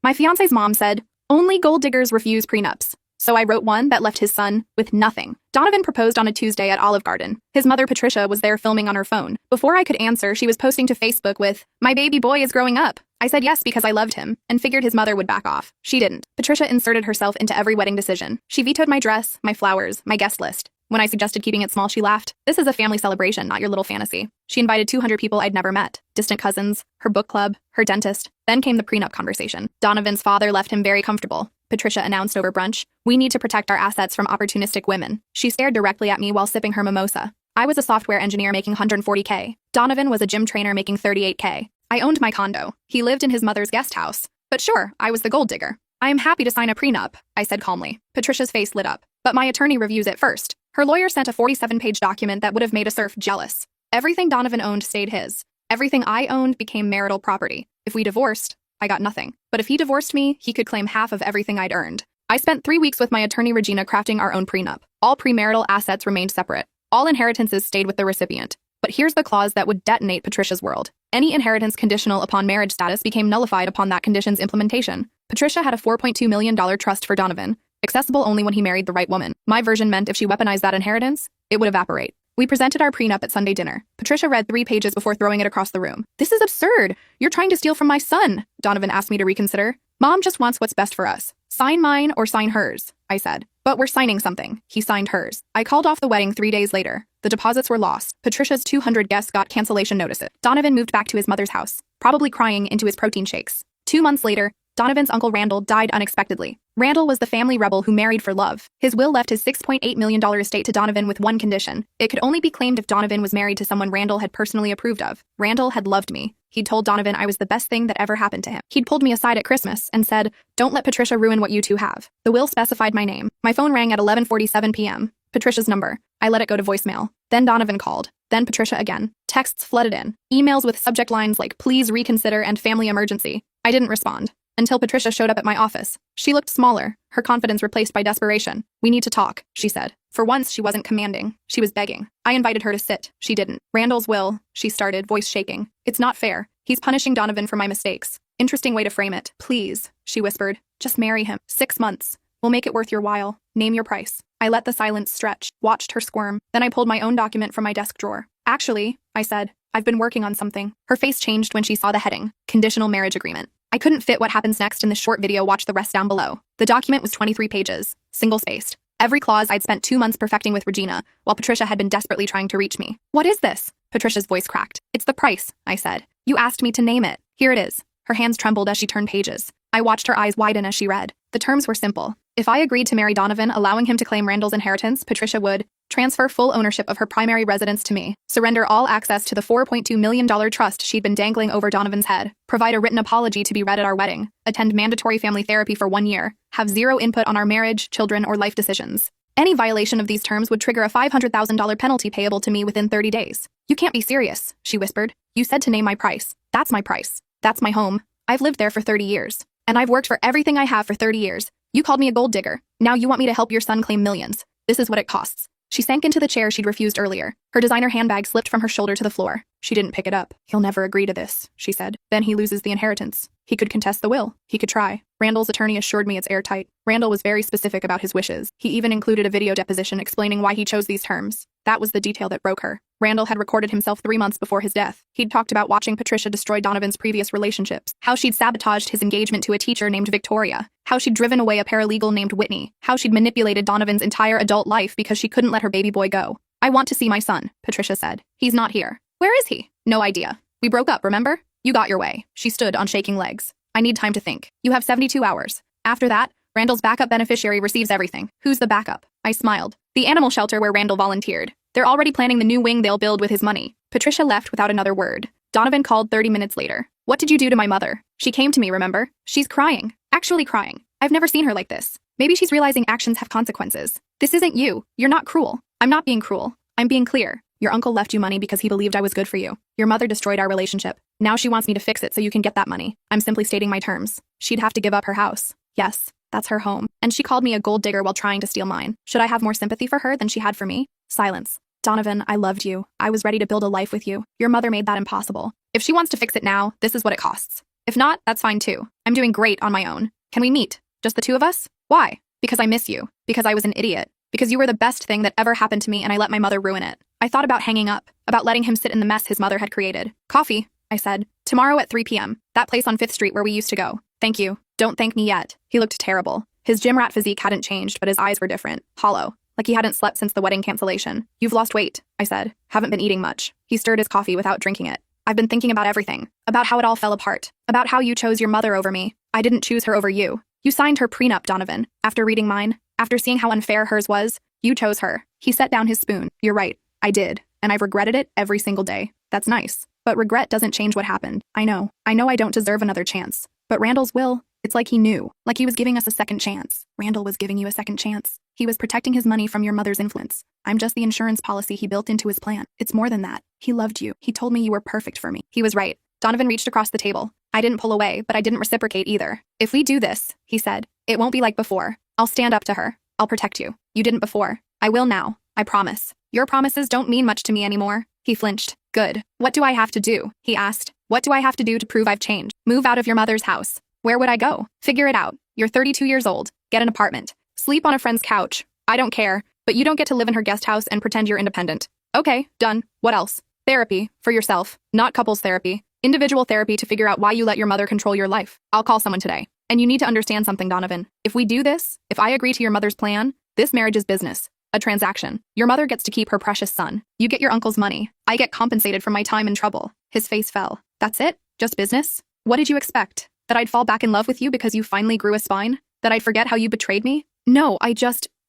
My fiance's mom said, only gold diggers refuse prenups. So I wrote one that left his son with nothing. Donovan proposed on a Tuesday at Olive Garden. His mother, Patricia, was there filming on her phone. Before I could answer, she was posting to Facebook with, "My baby boy is growing up." I said yes because I loved him, and figured his mother would back off. She didn't. Patricia inserted herself into every wedding decision. She vetoed my dress, my flowers, my guest list. When I suggested keeping it small, she laughed. "This is a family celebration, not your little fantasy." She invited 200 people I'd never met. Distant cousins, her book club, her dentist. Then came the prenup conversation. Donovan's father left him very comfortable. Patricia announced over brunch, "We need to protect our assets from opportunistic women." She stared directly at me while sipping her mimosa. I was a software engineer making $140K. Donovan was a gym trainer making $38K. I owned my condo. He lived in his mother's guest house. But sure, I was the gold digger. "I am happy to sign a prenup," I said calmly. Patricia's face lit up. "But my attorney reviews it first." Her lawyer sent a 47-page document that would have made a serf jealous. Everything Donovan owned stayed his. Everything I owned became marital property. If we divorced, I got nothing. But if he divorced me, he could claim half of everything I'd earned. I spent 3 weeks with my attorney Regina crafting our own prenup. All premarital assets remained separate. All inheritances stayed with the recipient. But here's the clause that would detonate Patricia's world. Any inheritance conditional upon marriage status became nullified upon that condition's implementation. Patricia had a $4.2 million trust for Donovan, accessible only when he married the right woman. My version meant if she weaponized that inheritance, it would evaporate. We presented our prenup at Sunday dinner. Patricia read 3 pages before throwing it across the room. "This is absurd. You're trying to steal from my son." Donovan asked me to reconsider. "Mom just wants what's best for us. Sign mine or sign hers," I said. "But we're signing something." He signed hers. I called off the wedding 3 days later. The deposits were lost. Patricia's 200 guests got cancellation notices. Donovan moved back to his mother's house, probably crying into his protein shakes. 2 months later, Donovan's uncle Randall died unexpectedly. Randall was the family rebel who married for love. His will left his $6.8 million estate to Donovan with one condition. It could only be claimed if Donovan was married to someone Randall had personally approved of. Randall had loved me. He'd told Donovan I was the best thing that ever happened to him. He'd pulled me aside at Christmas and said, "Don't let Patricia ruin what you two have." The will specified my name. My phone rang at 11:47 p.m. Patricia's number. I let it go to voicemail. Then Donovan called. Then Patricia again. Texts flooded in. Emails with subject lines like "please reconsider" and "family emergency." I didn't respond. Until Patricia showed up at my office. She looked smaller, her confidence replaced by desperation. "We need to talk," she said. For once, she wasn't commanding. She was begging. I invited her to sit. She didn't. "Randall's will," she started, voice shaking. "It's not fair. He's punishing Donovan for my mistakes." "Interesting way to frame it." "Please," she whispered. "Just marry him. 6 months. We'll make it worth your while. Name your price." I let the silence stretch, watched her squirm. Then I pulled my own document from my desk drawer. "Actually," I said, "I've been working on something." Her face changed when she saw the heading, "Conditional Marriage Agreement." I couldn't fit what happens next in this short video. Watch the rest down below. The document was 23 pages, single-spaced. Every clause I'd spent 2 months perfecting with Regina, while Patricia had been desperately trying to reach me. "What is this?" Patricia's voice cracked. "It's the price," I said. "You asked me to name it. Here it is." Her hands trembled as she turned pages. I watched her eyes widen as she read. The terms were simple. If I agreed to marry Donovan, allowing him to claim Randall's inheritance, Patricia would transfer full ownership of her primary residence to me, surrender all access to the $4.2 million trust she'd been dangling over Donovan's head, provide a written apology to be read at our wedding, attend mandatory family therapy for 1 year, have zero input on our marriage, children, or life decisions. Any violation of these terms would trigger a $500,000 penalty payable to me within 30 days. "You can't be serious," she whispered. "You said to name my price. That's my price. That's my home. I've lived there for 30 years. And I've worked for everything I have for 30 years. You called me a gold digger. Now you want me to help your son claim millions. This is what it costs." She sank into the chair she'd refused earlier. Her designer handbag slipped from her shoulder to the floor. She didn't pick it up. "He'll never agree to this," she said. "Then he loses the inheritance. He could contest the will. He could try." Randall's attorney assured me it's airtight. Randall was very specific about his wishes. He even included a video deposition explaining why he chose these terms. That was the detail that broke her. Randall had recorded himself 3 months before his death. He'd talked about watching Patricia destroy Donovan's previous relationships, how she'd sabotaged his engagement to a teacher named Victoria, how she'd driven away a paralegal named Whitney, how she'd manipulated Donovan's entire adult life because she couldn't let her baby boy go. "I want to see my son," Patricia said. "He's not here." "Where is he?" "No idea. We broke up, remember? You got your way." She stood on shaking legs. "I need time to think. You have 72 hours. After that, Randall's backup beneficiary receives everything." "Who's the backup?" I smiled. "The animal shelter where Randall volunteered. They're already planning the new wing they'll build with his money." Patricia left without another word. Donovan called 30 minutes later. "What did you do to my mother?" "She came to me, remember? She's crying. Actually crying. I've never seen her like this. Maybe she's realizing actions have consequences. This isn't you. You're not cruel." "I'm not being cruel. I'm being clear. Your uncle left you money because he believed I was good for you. Your mother destroyed our relationship. Now she wants me to fix it so you can get that money. I'm simply stating my terms. She'd have to give up her house. Yes, that's her home. And she called me a gold digger while trying to steal mine. Should I have more sympathy for her than she had for me?" Silence. "Donovan, I loved you. I was ready to build a life with you. Your mother made that impossible. If she wants to fix it now, this is what it costs. If not, that's fine too. I'm doing great on my own. Can we meet? Just the two of us? Why? Because I miss you. Because I was an idiot. Because you were the best thing that ever happened to me and I let my mother ruin it. I thought about hanging up, about letting him sit in the mess his mother had created. Coffee, I said. Tomorrow at 3 p.m. That place on 5th Street where we used to go. Thank you. Don't thank me yet. He looked terrible. His gym rat physique hadn't changed, but his eyes were different. Hollow. Like he hadn't slept since the wedding cancellation. You've lost weight, I said. Haven't been eating much. He stirred his coffee without drinking it. I've been thinking about everything. About how it all fell apart. About how you chose your mother over me. I didn't choose her over you. You signed her prenup, Donovan. After reading mine, after seeing how unfair hers was, you chose her. He set down his spoon. You're right. I did. And I've regretted it every single day. That's nice. But regret doesn't change what happened. I know I don't deserve another chance. But Randall's will, it's like he knew. Like he was giving us a second chance. Randall was giving you a second chance. He was protecting his money from your mother's influence. I'm just the insurance policy he built into his plan. It's more than that. He loved you. He told me you were perfect for me. He was right. Donovan reached across the table. I didn't pull away, but I didn't reciprocate either. If we do this, he said, it won't be like before. I'll stand up to her. I'll protect you. You didn't before. I will now. I promise. Your promises don't mean much to me anymore. He flinched. Good. What do I have to do? He asked. What do I have to do to prove I've changed? Move out of your mother's house. Where would I go? Figure it out. You're 32 years old. Get an apartment. Sleep on a friend's couch. I don't care, but you don't get to live in her guest house and pretend you're independent. Okay, done. What else? Therapy. For yourself. Not couples therapy. Individual therapy to figure out why you let your mother control your life. I'll call someone today. And you need to understand something, Donovan. If we do this, if I agree to your mother's plan, this marriage is business. A transaction. Your mother gets to keep her precious son. You get your uncle's money. I get compensated for my time in trouble. His face fell. That's it? Just business? What did you expect? That I'd fall back in love with you because you finally grew a spine? That I'd forget how you betrayed me? No,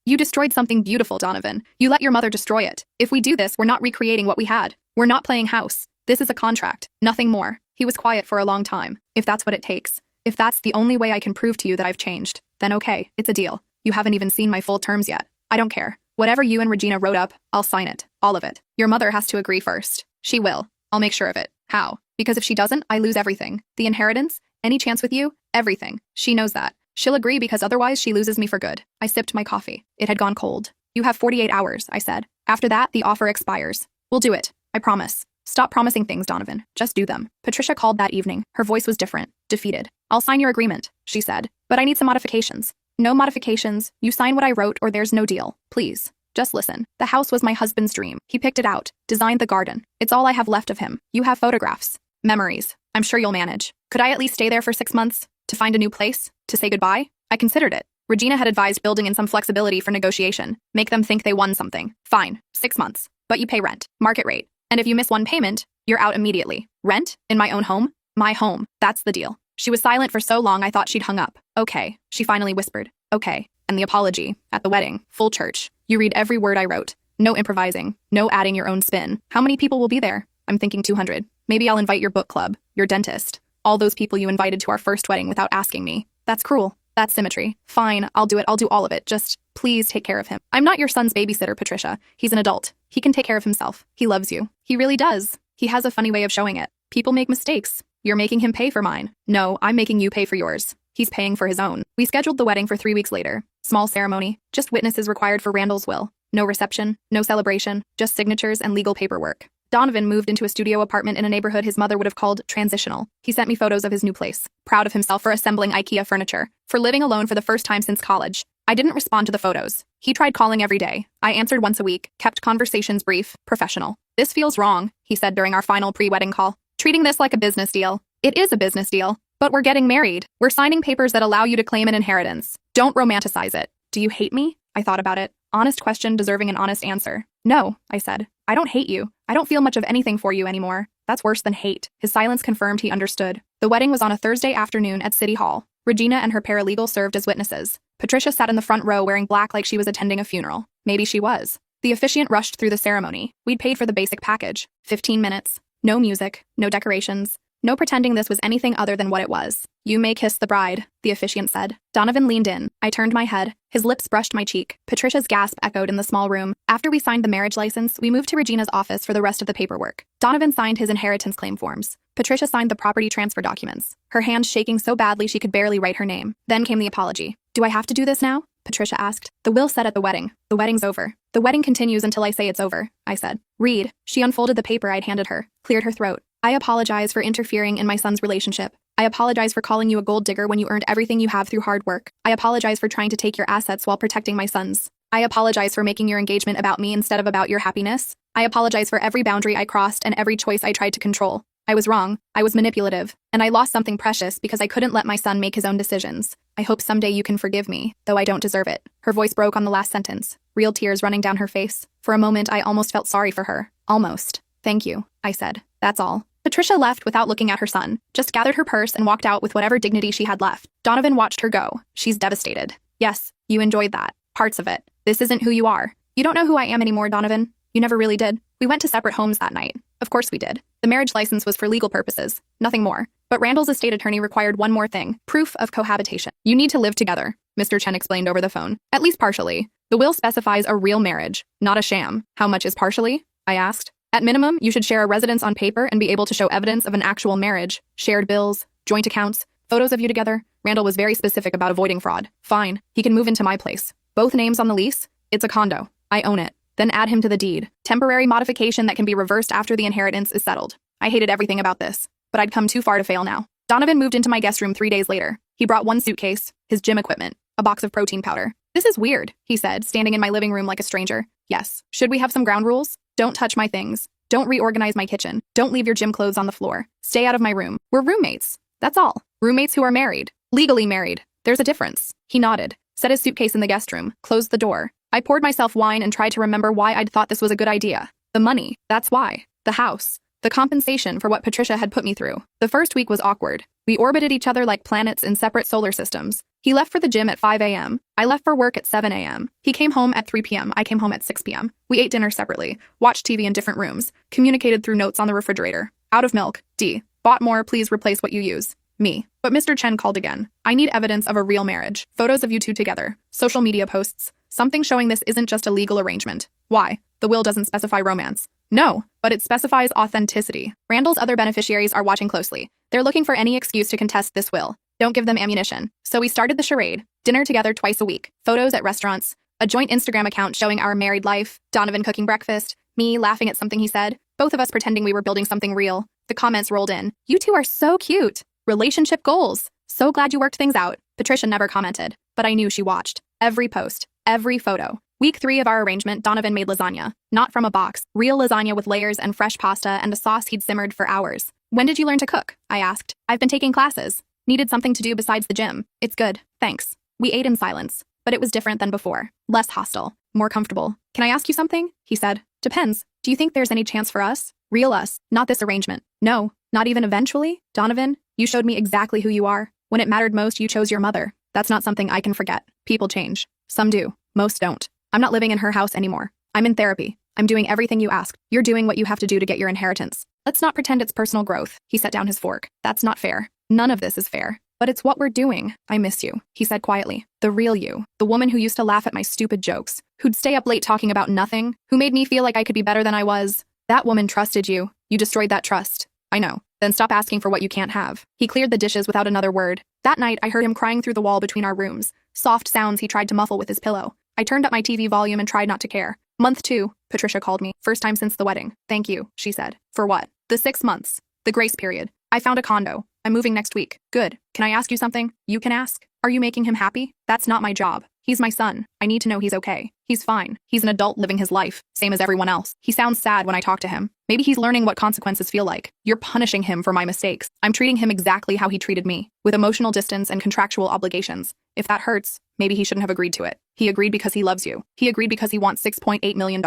you destroyed something beautiful, Donovan. You let your mother destroy it. If we do this, we're not recreating what we had. We're not playing house. This is a contract. Nothing more. He was quiet for a long time. If that's what it takes. If that's the only way I can prove to you that I've changed, then okay, it's a deal. You haven't even seen my full terms yet. I don't care. Whatever you and Regina wrote up, I'll sign it. All of it. Your mother has to agree first. She will. I'll make sure of it. How? Because if she doesn't, I lose everything. The inheritance, any chance with you, everything. She knows that. She'll agree because otherwise she loses me for good. I sipped my coffee. It had gone cold. You have 48 hours, I said. After that, the offer expires. We'll do it. I promise. Stop promising things, Donovan. Just do them. Patricia called that evening. Her voice was different. Defeated. I'll sign your agreement, she said. But I need some modifications. No modifications. You sign what I wrote or there's no deal. Please. Just listen. The house was my husband's dream. He picked it out. Designed the garden. It's all I have left of him. You have photographs. Memories. I'm sure you'll manage. Could I at least stay there for 6 months? To find a new place? To say goodbye? I considered it. Regina had advised building in some flexibility for negotiation. Make them think they won something. Fine. 6 months. But you pay rent. Market rate. And if you miss one payment, you're out immediately. Rent? In my own home? My home. That's the deal. She was silent for so long I thought she'd hung up. Okay. She finally whispered. Okay. And the apology. At the wedding. Full church. You read every word I wrote. No improvising. No adding your own spin. How many people will be there? I'm thinking 200. Maybe I'll invite your book club. Your dentist. All those people you invited to our first wedding without asking me. That's cruel. That's symmetry. Fine. I'll do it. I'll do all of it. Just please take care of him. I'm not your son's babysitter, Patricia. He's an adult. He can take care of himself. He loves you. He really does. He has a funny way of showing it. People make mistakes. You're making him pay for mine. No, I'm making you pay for yours. He's paying for his own. We scheduled the wedding for 3 weeks later. Small ceremony. Just witnesses required for Randall's will. No reception. No celebration. Just signatures and legal paperwork. Donovan moved into a studio apartment in a neighborhood his mother would have called transitional. He sent me photos of his new place. Proud of himself for assembling IKEA furniture. For living alone for the first time since college. I didn't respond to the photos. He tried calling every day. I answered once a week. Kept conversations brief, professional. This feels wrong, he said during our final pre-wedding call. Treating this like a business deal. It is a business deal. But we're getting married. We're signing papers that allow you to claim an inheritance. Don't romanticize it. Do you hate me? I thought about it. Honest question deserving an honest answer. No, I said. I don't hate you. I don't feel much of anything for you anymore. That's worse than hate. His silence confirmed he understood. The wedding was on a Thursday afternoon at City Hall. Regina and her paralegal served as witnesses. Patricia sat in the front row wearing black like she was attending a funeral. Maybe she was. The officiant rushed through the ceremony. We'd paid for the basic package. 15 minutes. No music. No decorations. No pretending this was anything other than what it was. You may kiss the bride, the officiant said. Donovan leaned in. I turned my head. His lips brushed my cheek. Patricia's gasp echoed in the small room. After we signed the marriage license, we moved to Regina's office for the rest of the paperwork. Donovan signed his inheritance claim forms. Patricia signed the property transfer documents, her hands shaking so badly she could barely write her name. Then came the apology. Do I have to do this now? Patricia asked. The will said at the wedding. The wedding's over. The wedding continues until I say it's over, I said. Read. She unfolded the paper I'd handed her, cleared her throat. I apologize for interfering in my son's relationship. I apologize for calling you a gold digger when you earned everything you have through hard work. I apologize for trying to take your assets while protecting my sons. I apologize for making your engagement about me instead of about your happiness. I apologize for every boundary I crossed and every choice I tried to control. I was wrong, I was manipulative, and I lost something precious because I couldn't let my son make his own decisions. I hope someday you can forgive me, though I don't deserve it. Her voice broke on the last sentence, real tears running down her face. For a moment, I almost felt sorry for her. Almost. Thank you, I said. That's all. Patricia left without looking at her son, just gathered her purse and walked out with whatever dignity she had left. Donovan watched her go. She's devastated. Yes, you enjoyed that. Parts of it. This isn't who you are. You don't know who I am anymore, Donovan. You never really did. We went to separate homes that night. Of course we did. The marriage license was for legal purposes, nothing more. But Randall's estate attorney required one more thing, proof of cohabitation. You need to live together, Mr. Chen explained over the phone. At least partially. The will specifies a real marriage, not a sham. How much is partially? I asked. At minimum, you should share a residence on paper and be able to show evidence of an actual marriage, shared bills, joint accounts, photos of you together. Randall was very specific about avoiding fraud. Fine, he can move into my place. Both names on the lease? It's a condo. I own it. Then add him to the deed. Temporary modification that can be reversed after the inheritance is settled. I hated everything about this, but I'd come too far to fail now. Donovan moved into my guest room 3 days later. He brought one suitcase, his gym equipment, a box of protein powder. This is weird, he said, standing in my living room like a stranger. Yes. Should we have some ground rules? Don't touch my things. Don't reorganize my kitchen. Don't leave your gym clothes on the floor. Stay out of my room. We're roommates. That's all. Roommates who are married. Legally married. There's a difference. He nodded, set his suitcase in the guest room, closed the door. I poured myself wine and tried to remember why I'd thought this was a good idea. The money. That's why. The house. The compensation for what Patricia had put me through. The first week was awkward. We orbited each other like planets in separate solar systems. He left for the gym at 5 a.m. I left for work at 7 a.m. He came home at 3 p.m. I came home at 6 p.m. We ate dinner separately, watched TV in different rooms, communicated through notes on the refrigerator. Out of milk. D. Bought more, please replace what you use. Me. But Mr. Chen called again. I need evidence of a real marriage. Photos of you two together. Social media posts. Something showing this isn't just a legal arrangement. Why? The will doesn't specify romance. No, but it specifies authenticity. Randall's other beneficiaries are watching closely. They're looking for any excuse to contest this will. Don't give them ammunition. So we started the charade. Dinner together twice a week. Photos at restaurants. A joint Instagram account showing our married life. Donovan cooking breakfast. Me laughing at something he said. Both of us pretending we were building something real. The comments rolled in. You two are so cute. Relationship goals. So glad you worked things out. Patricia never commented, but I knew she watched. Every post. Every photo. Week 3 of our arrangement, Donovan made lasagna. Not from a box. Real lasagna with layers and fresh pasta and a sauce he'd simmered for hours. When did you learn to cook? I asked. I've been taking classes. Needed something to do besides the gym. It's good. Thanks. We ate in silence. But it was different than before. Less hostile. More comfortable. Can I ask you something? He said. Depends. Do you think there's any chance for us? Real us. Not this arrangement. No. Not even eventually? Donovan, you showed me exactly who you are. When it mattered most, you chose your mother. That's not something I can forget. People change. Some do. Most don't. I'm not living in her house anymore. I'm in therapy. I'm doing everything you asked. You're doing what you have to do to get your inheritance. Let's not pretend it's personal growth. He set down his fork. That's not fair. None of this is fair. But it's what we're doing. I miss you, he said quietly. The real you. The woman who used to laugh at my stupid jokes. Who'd stay up late talking about nothing. Who made me feel like I could be better than I was. That woman trusted you. You destroyed that trust. I know. Then stop asking for what you can't have. He cleared the dishes without another word. That night, I heard him crying through the wall between our rooms. Soft sounds he tried to muffle with his pillow. I turned up my TV volume and tried not to care. Month 2, Patricia called me. First time since the wedding. Thank you, she said. For what? The 6 months. The grace period. I found a condo. I'm moving next week. Good. Can I ask you something? You can ask. Are you making him happy? That's not my job. He's my son. I need to know he's okay. He's fine. He's an adult living his life, same as everyone else. He sounds sad when I talk to him. Maybe he's learning what consequences feel like. You're punishing him for my mistakes. I'm treating him exactly how he treated me, with emotional distance and contractual obligations. If that hurts, maybe he shouldn't have agreed to it. He agreed because he loves you. He agreed because he wants $6.8 million.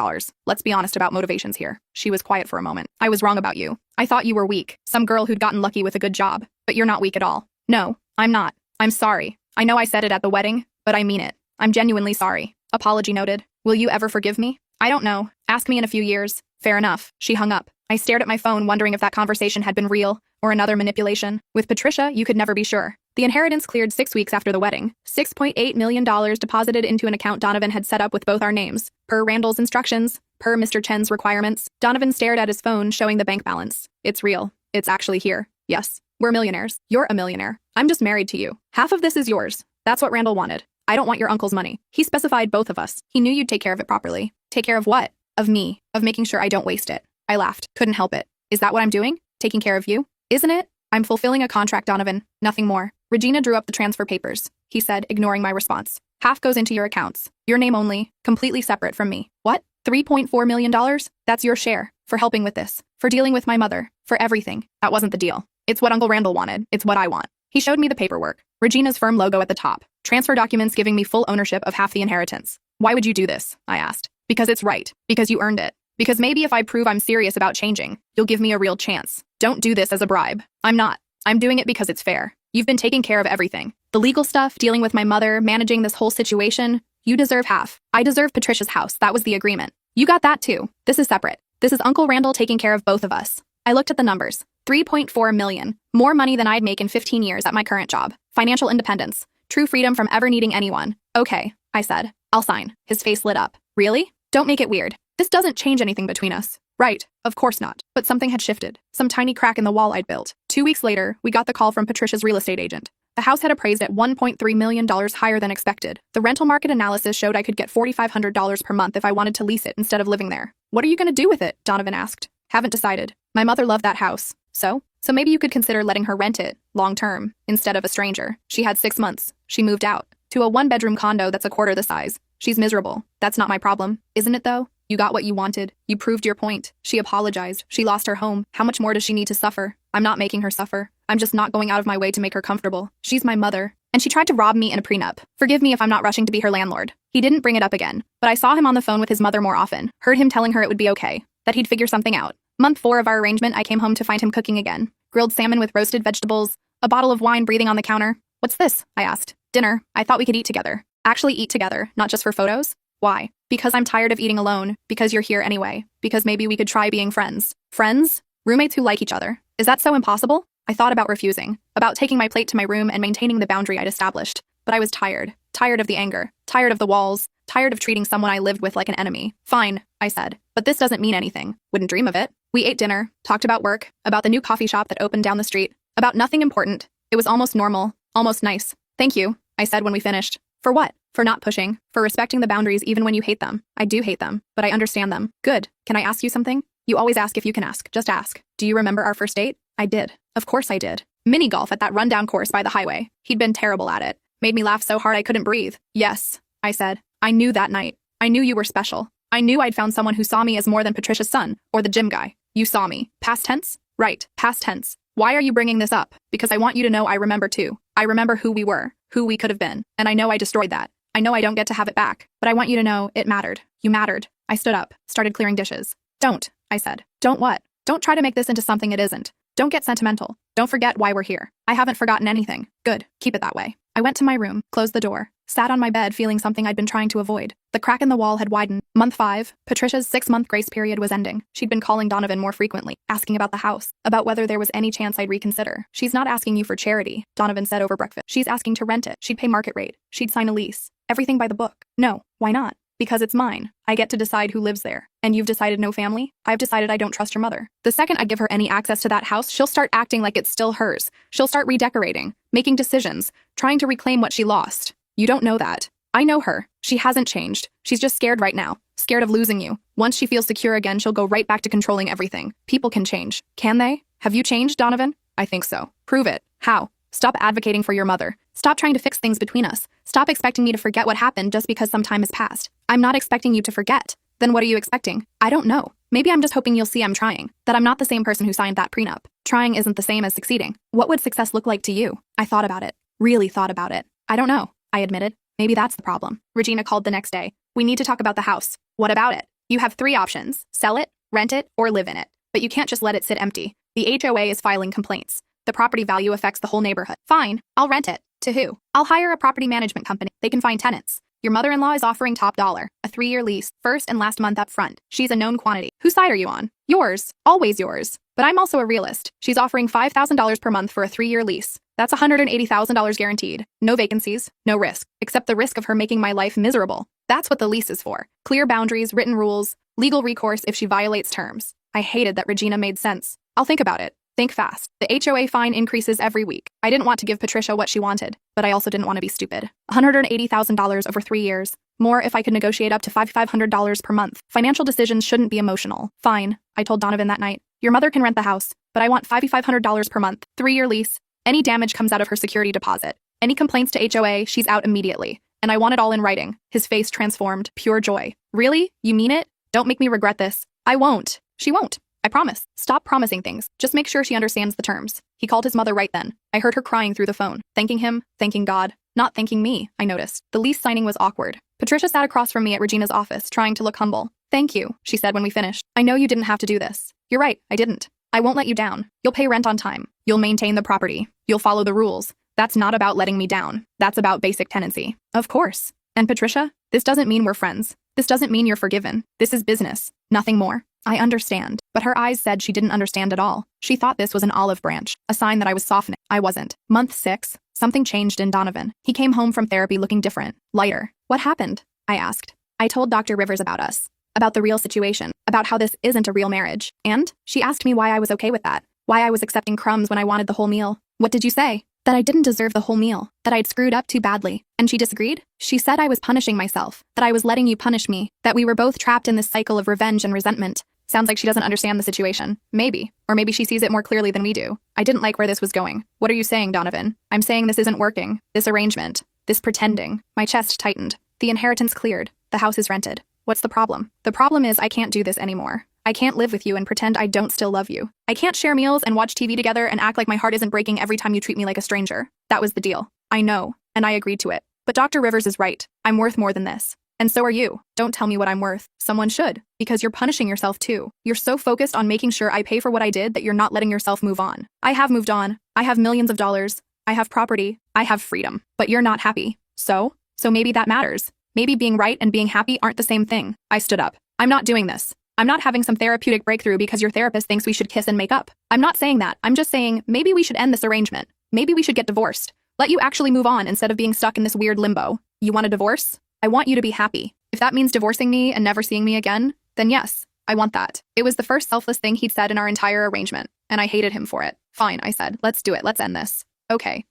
Let's be honest about motivations here. She was quiet for a moment. I was wrong about you. I thought you were weak, some girl who'd gotten lucky with a good job. But you're not weak at all. No, I'm not. I'm sorry. I know I said it at the wedding, but I mean it. I'm genuinely sorry. Apology noted. Will you ever forgive me? I don't know. Ask me in a few years. Fair enough. She hung up. I stared at my phone, wondering if that conversation had been real or another manipulation. With Patricia, you could never be sure. The inheritance cleared 6 weeks after the wedding. $6.8 million deposited into an account Donovan had set up with both our names. Per Randall's instructions. Per Mr. Chen's requirements. Donovan stared at his phone, showing the bank balance. It's real. It's actually here. Yes. We're millionaires. You're a millionaire. I'm just married to you. Half of this is yours. That's what Randall wanted. I don't want your uncle's money. He specified both of us. He knew you'd take care of it properly. Take care of what? Of me. Of making sure I don't waste it. I laughed. Couldn't help it. Is that what I'm doing? Taking care of you? Isn't it? I'm fulfilling a contract, Donovan. Nothing more. Regina drew up the transfer papers, he said, ignoring my response. Half goes into your accounts. Your name only, completely separate from me. What? $3.4 million? That's your share. For helping with this. For dealing with my mother. For everything. That wasn't the deal. It's what Uncle Randall wanted. It's what I want. He showed me the paperwork. Regina's firm logo at the top. Transfer documents giving me full ownership of half the inheritance. Why would you do this? I asked. Because it's right. Because you earned it. Because maybe if I prove I'm serious about changing, you'll give me a real chance. Don't do this as a bribe. I'm not. I'm doing it because it's fair. You've been taking care of everything. The legal stuff, dealing with my mother, managing this whole situation. You deserve half. I deserve Patricia's house. That was the agreement. You got that too. This is separate. This is Uncle Randall taking care of both of us. I looked at the numbers. 3.4 million. More money than I'd make in 15 years at my current job. Financial independence. True freedom from ever needing anyone. Okay, I said. I'll sign. His face lit up. Really? Don't make it weird. This doesn't change anything between us. Right, of course not. But something had shifted. Some tiny crack in the wall I'd built. 2 weeks later, we got the call from Patricia's real estate agent. The house had appraised at $1.3 million higher than expected. The rental market analysis showed I could get $4,500 per month if I wanted to lease it instead of living there. What are you going to do with it? Donovan asked. Haven't decided. My mother loved that house. So maybe you could consider letting her rent it, long-term, instead of a stranger. She had 6 months. She moved out. To a one-bedroom condo that's a quarter the size. She's miserable. That's not my problem. Isn't it though? You got what you wanted. You proved your point. She apologized. She lost her home. How much more does she need to suffer? I'm not making her suffer. I'm just not going out of my way to make her comfortable. She's my mother. And she tried to rob me in a prenup. Forgive me if I'm not rushing to be her landlord. He didn't bring it up again, but I saw him on the phone with his mother more often. Heard him telling her it would be okay. That he'd figure something out. Month 4 of our arrangement, I came home to find him cooking again. Grilled salmon with roasted vegetables. A bottle of wine breathing on the counter. What's this? I asked. Dinner. I thought we could eat together. Actually eat together, not just for photos. Why? Because I'm tired of eating alone. Because you're here anyway. Because maybe we could try being friends. Friends? Roommates who like each other. Is that so impossible? I thought about refusing. About taking my plate to my room and maintaining the boundary I'd established. But I was tired. Tired of the anger. Tired of the walls. Tired of treating someone I lived with like an enemy. Fine, I said. But this doesn't mean anything. Wouldn't dream of it. We ate dinner. Talked about work. About the new coffee shop that opened down the street. About nothing important. It was almost normal. Almost nice. Thank you, I said when we finished. For what? For not pushing. For respecting the boundaries even when you hate them. I do hate them, but I understand them. Good. Can I ask you something? You always ask if you can ask. Just ask. Do you remember our first date? I did. Of course I did. Mini golf at that rundown course by the highway. He'd been terrible at it. Made me laugh so hard I couldn't breathe. Yes, I said. I knew that night. I knew you were special. I knew I'd found someone who saw me as more than Patricia's son, or the gym guy. You saw me. Past tense? Right, past tense. Why are you bringing this up? Because I want you to know I remember too. I remember who we were, who we could have been, and I know I destroyed that. I know I don't get to have it back, but I want you to know it mattered. You mattered. I stood up, started clearing dishes. Don't, I said. Don't what? Don't try to make this into something it isn't. Don't get sentimental. Don't forget why we're here. I haven't forgotten anything. Good. Keep it that way. I went to my room, closed the door, sat on my bed feeling something I'd been trying to avoid. The crack in the wall had widened. Month 5, Patricia's 6-month grace period was ending. She'd been calling Donovan more frequently, asking about the house, about whether there was any chance I'd reconsider. She's not asking you for charity, Donovan said over breakfast. She's asking to rent it. She'd pay market rate. She'd sign a lease. Everything by the book. No, why not? Because it's mine. I get to decide who lives there. And you've decided no family? I've decided I don't trust your mother. The second I give her any access to that house, she'll start acting like it's still hers. She'll start redecorating, making decisions, trying to reclaim what she lost. You don't know that. I know her. She hasn't changed. She's just scared right now. Scared of losing you. Once she feels secure again, she'll go right back to controlling everything. People can change. Can they? Have you changed, Donovan? I think so. Prove it. How? Stop advocating for your mother. Stop trying to fix things between us. Stop expecting me to forget what happened just because some time has passed. I'm not expecting you to forget. Then what are you expecting? I don't know. Maybe I'm just hoping you'll see I'm trying. That I'm not the same person who signed that prenup. Trying isn't the same as succeeding. What would success look like to you? I thought about it. Really thought about it. I don't know. I admitted. Maybe that's the problem. Regina called the next day. We need to talk about the house. What about it? You have 3 options. Sell it, rent it, or live in it. But you can't just let it sit empty. The HOA is filing complaints. The property value affects the whole neighborhood. Fine, I'll rent it. To who? I'll hire a property management company. They can find tenants. Your mother-in-law is offering top dollar. A 3-year lease, first and last month up front. She's a known quantity. Whose side are you on? Yours. Always yours. But I'm also a realist. She's offering $5,000 per month for a 3-year lease. That's $180,000 guaranteed. No vacancies, no risk, except the risk of her making my life miserable. That's what the lease is for. Clear boundaries, written rules, legal recourse if she violates terms. I hated that Regina made sense. I'll think about it. Think fast. The HOA fine increases every week. I didn't want to give Patricia what she wanted, but I also didn't want to be stupid. $180,000 over 3 years. More if I could negotiate up to $5,500 per month. Financial decisions shouldn't be emotional. Fine, I told Donovan that night. Your mother can rent the house, but I want $5,500 per month, 3-year lease. Any damage comes out of her security deposit. Any complaints to HOA, she's out immediately. And I want it all in writing. His face transformed, pure joy. Really? You mean it? Don't make me regret this. I won't. She won't. I promise. Stop promising things. Just make sure she understands the terms. He called his mother right then. I heard her crying through the phone, thanking him, thanking God. Not thanking me, I noticed. The lease signing was awkward. Patricia sat across from me at Regina's office, trying to look humble. Thank you, she said when we finished. I know you didn't have to do this. You're right, I didn't. I won't let you down. You'll pay rent on time. You'll maintain the property. You'll follow the rules. That's not about letting me down. That's about basic tenancy. Of course. And Patricia, this doesn't mean we're friends. This doesn't mean you're forgiven. This is business. Nothing more. I understand. But her eyes said she didn't understand at all. She thought this was an olive branch, a sign that I was softening. I wasn't. Month 6, something changed in Donovan. He came home from therapy looking different, lighter. What happened? I asked. I told Dr. Rivers about us, about the real situation, about how this isn't a real marriage. And she asked me why I was okay with that, why I was accepting crumbs when I wanted the whole meal. What did you say? That I didn't deserve the whole meal, that I'd screwed up too badly. And she disagreed? She said I was punishing myself, that I was letting you punish me, that we were both trapped in this cycle of revenge and resentment. Sounds like she doesn't understand the situation. Maybe. Or maybe she sees it more clearly than we do. I didn't like where this was going. What are you saying, Donovan? I'm saying this isn't working. This arrangement. This pretending. My chest tightened. The inheritance cleared. The house is rented. What's the problem? The problem is I can't do this anymore. I can't live with you and pretend I don't still love you. I can't share meals and watch TV together and act like my heart isn't breaking every time you treat me like a stranger. That was the deal. I know, and I agreed to it. But Dr. Rivers is right. I'm worth more than this. And so are you. Don't tell me what I'm worth. Someone should. Because you're punishing yourself too. You're so focused on making sure I pay for what I did that you're not letting yourself move on. I have moved on. I have millions of dollars. I have property. I have freedom. But you're not happy. So maybe that matters. Maybe being right and being happy aren't the same thing. I stood up. I'm not doing this. I'm not having some therapeutic breakthrough because your therapist thinks we should kiss and make up. I'm not saying that. I'm just saying maybe we should end this arrangement. Maybe we should get divorced. Let you actually move on instead of being stuck in this weird limbo. You want a divorce? I want you to be happy. If that means divorcing me and never seeing me again, then yes, I want that. It was the first selfless thing he'd said in our entire arrangement, and I hated him for it. Fine, I said. Let's do it. Let's end this. Okay.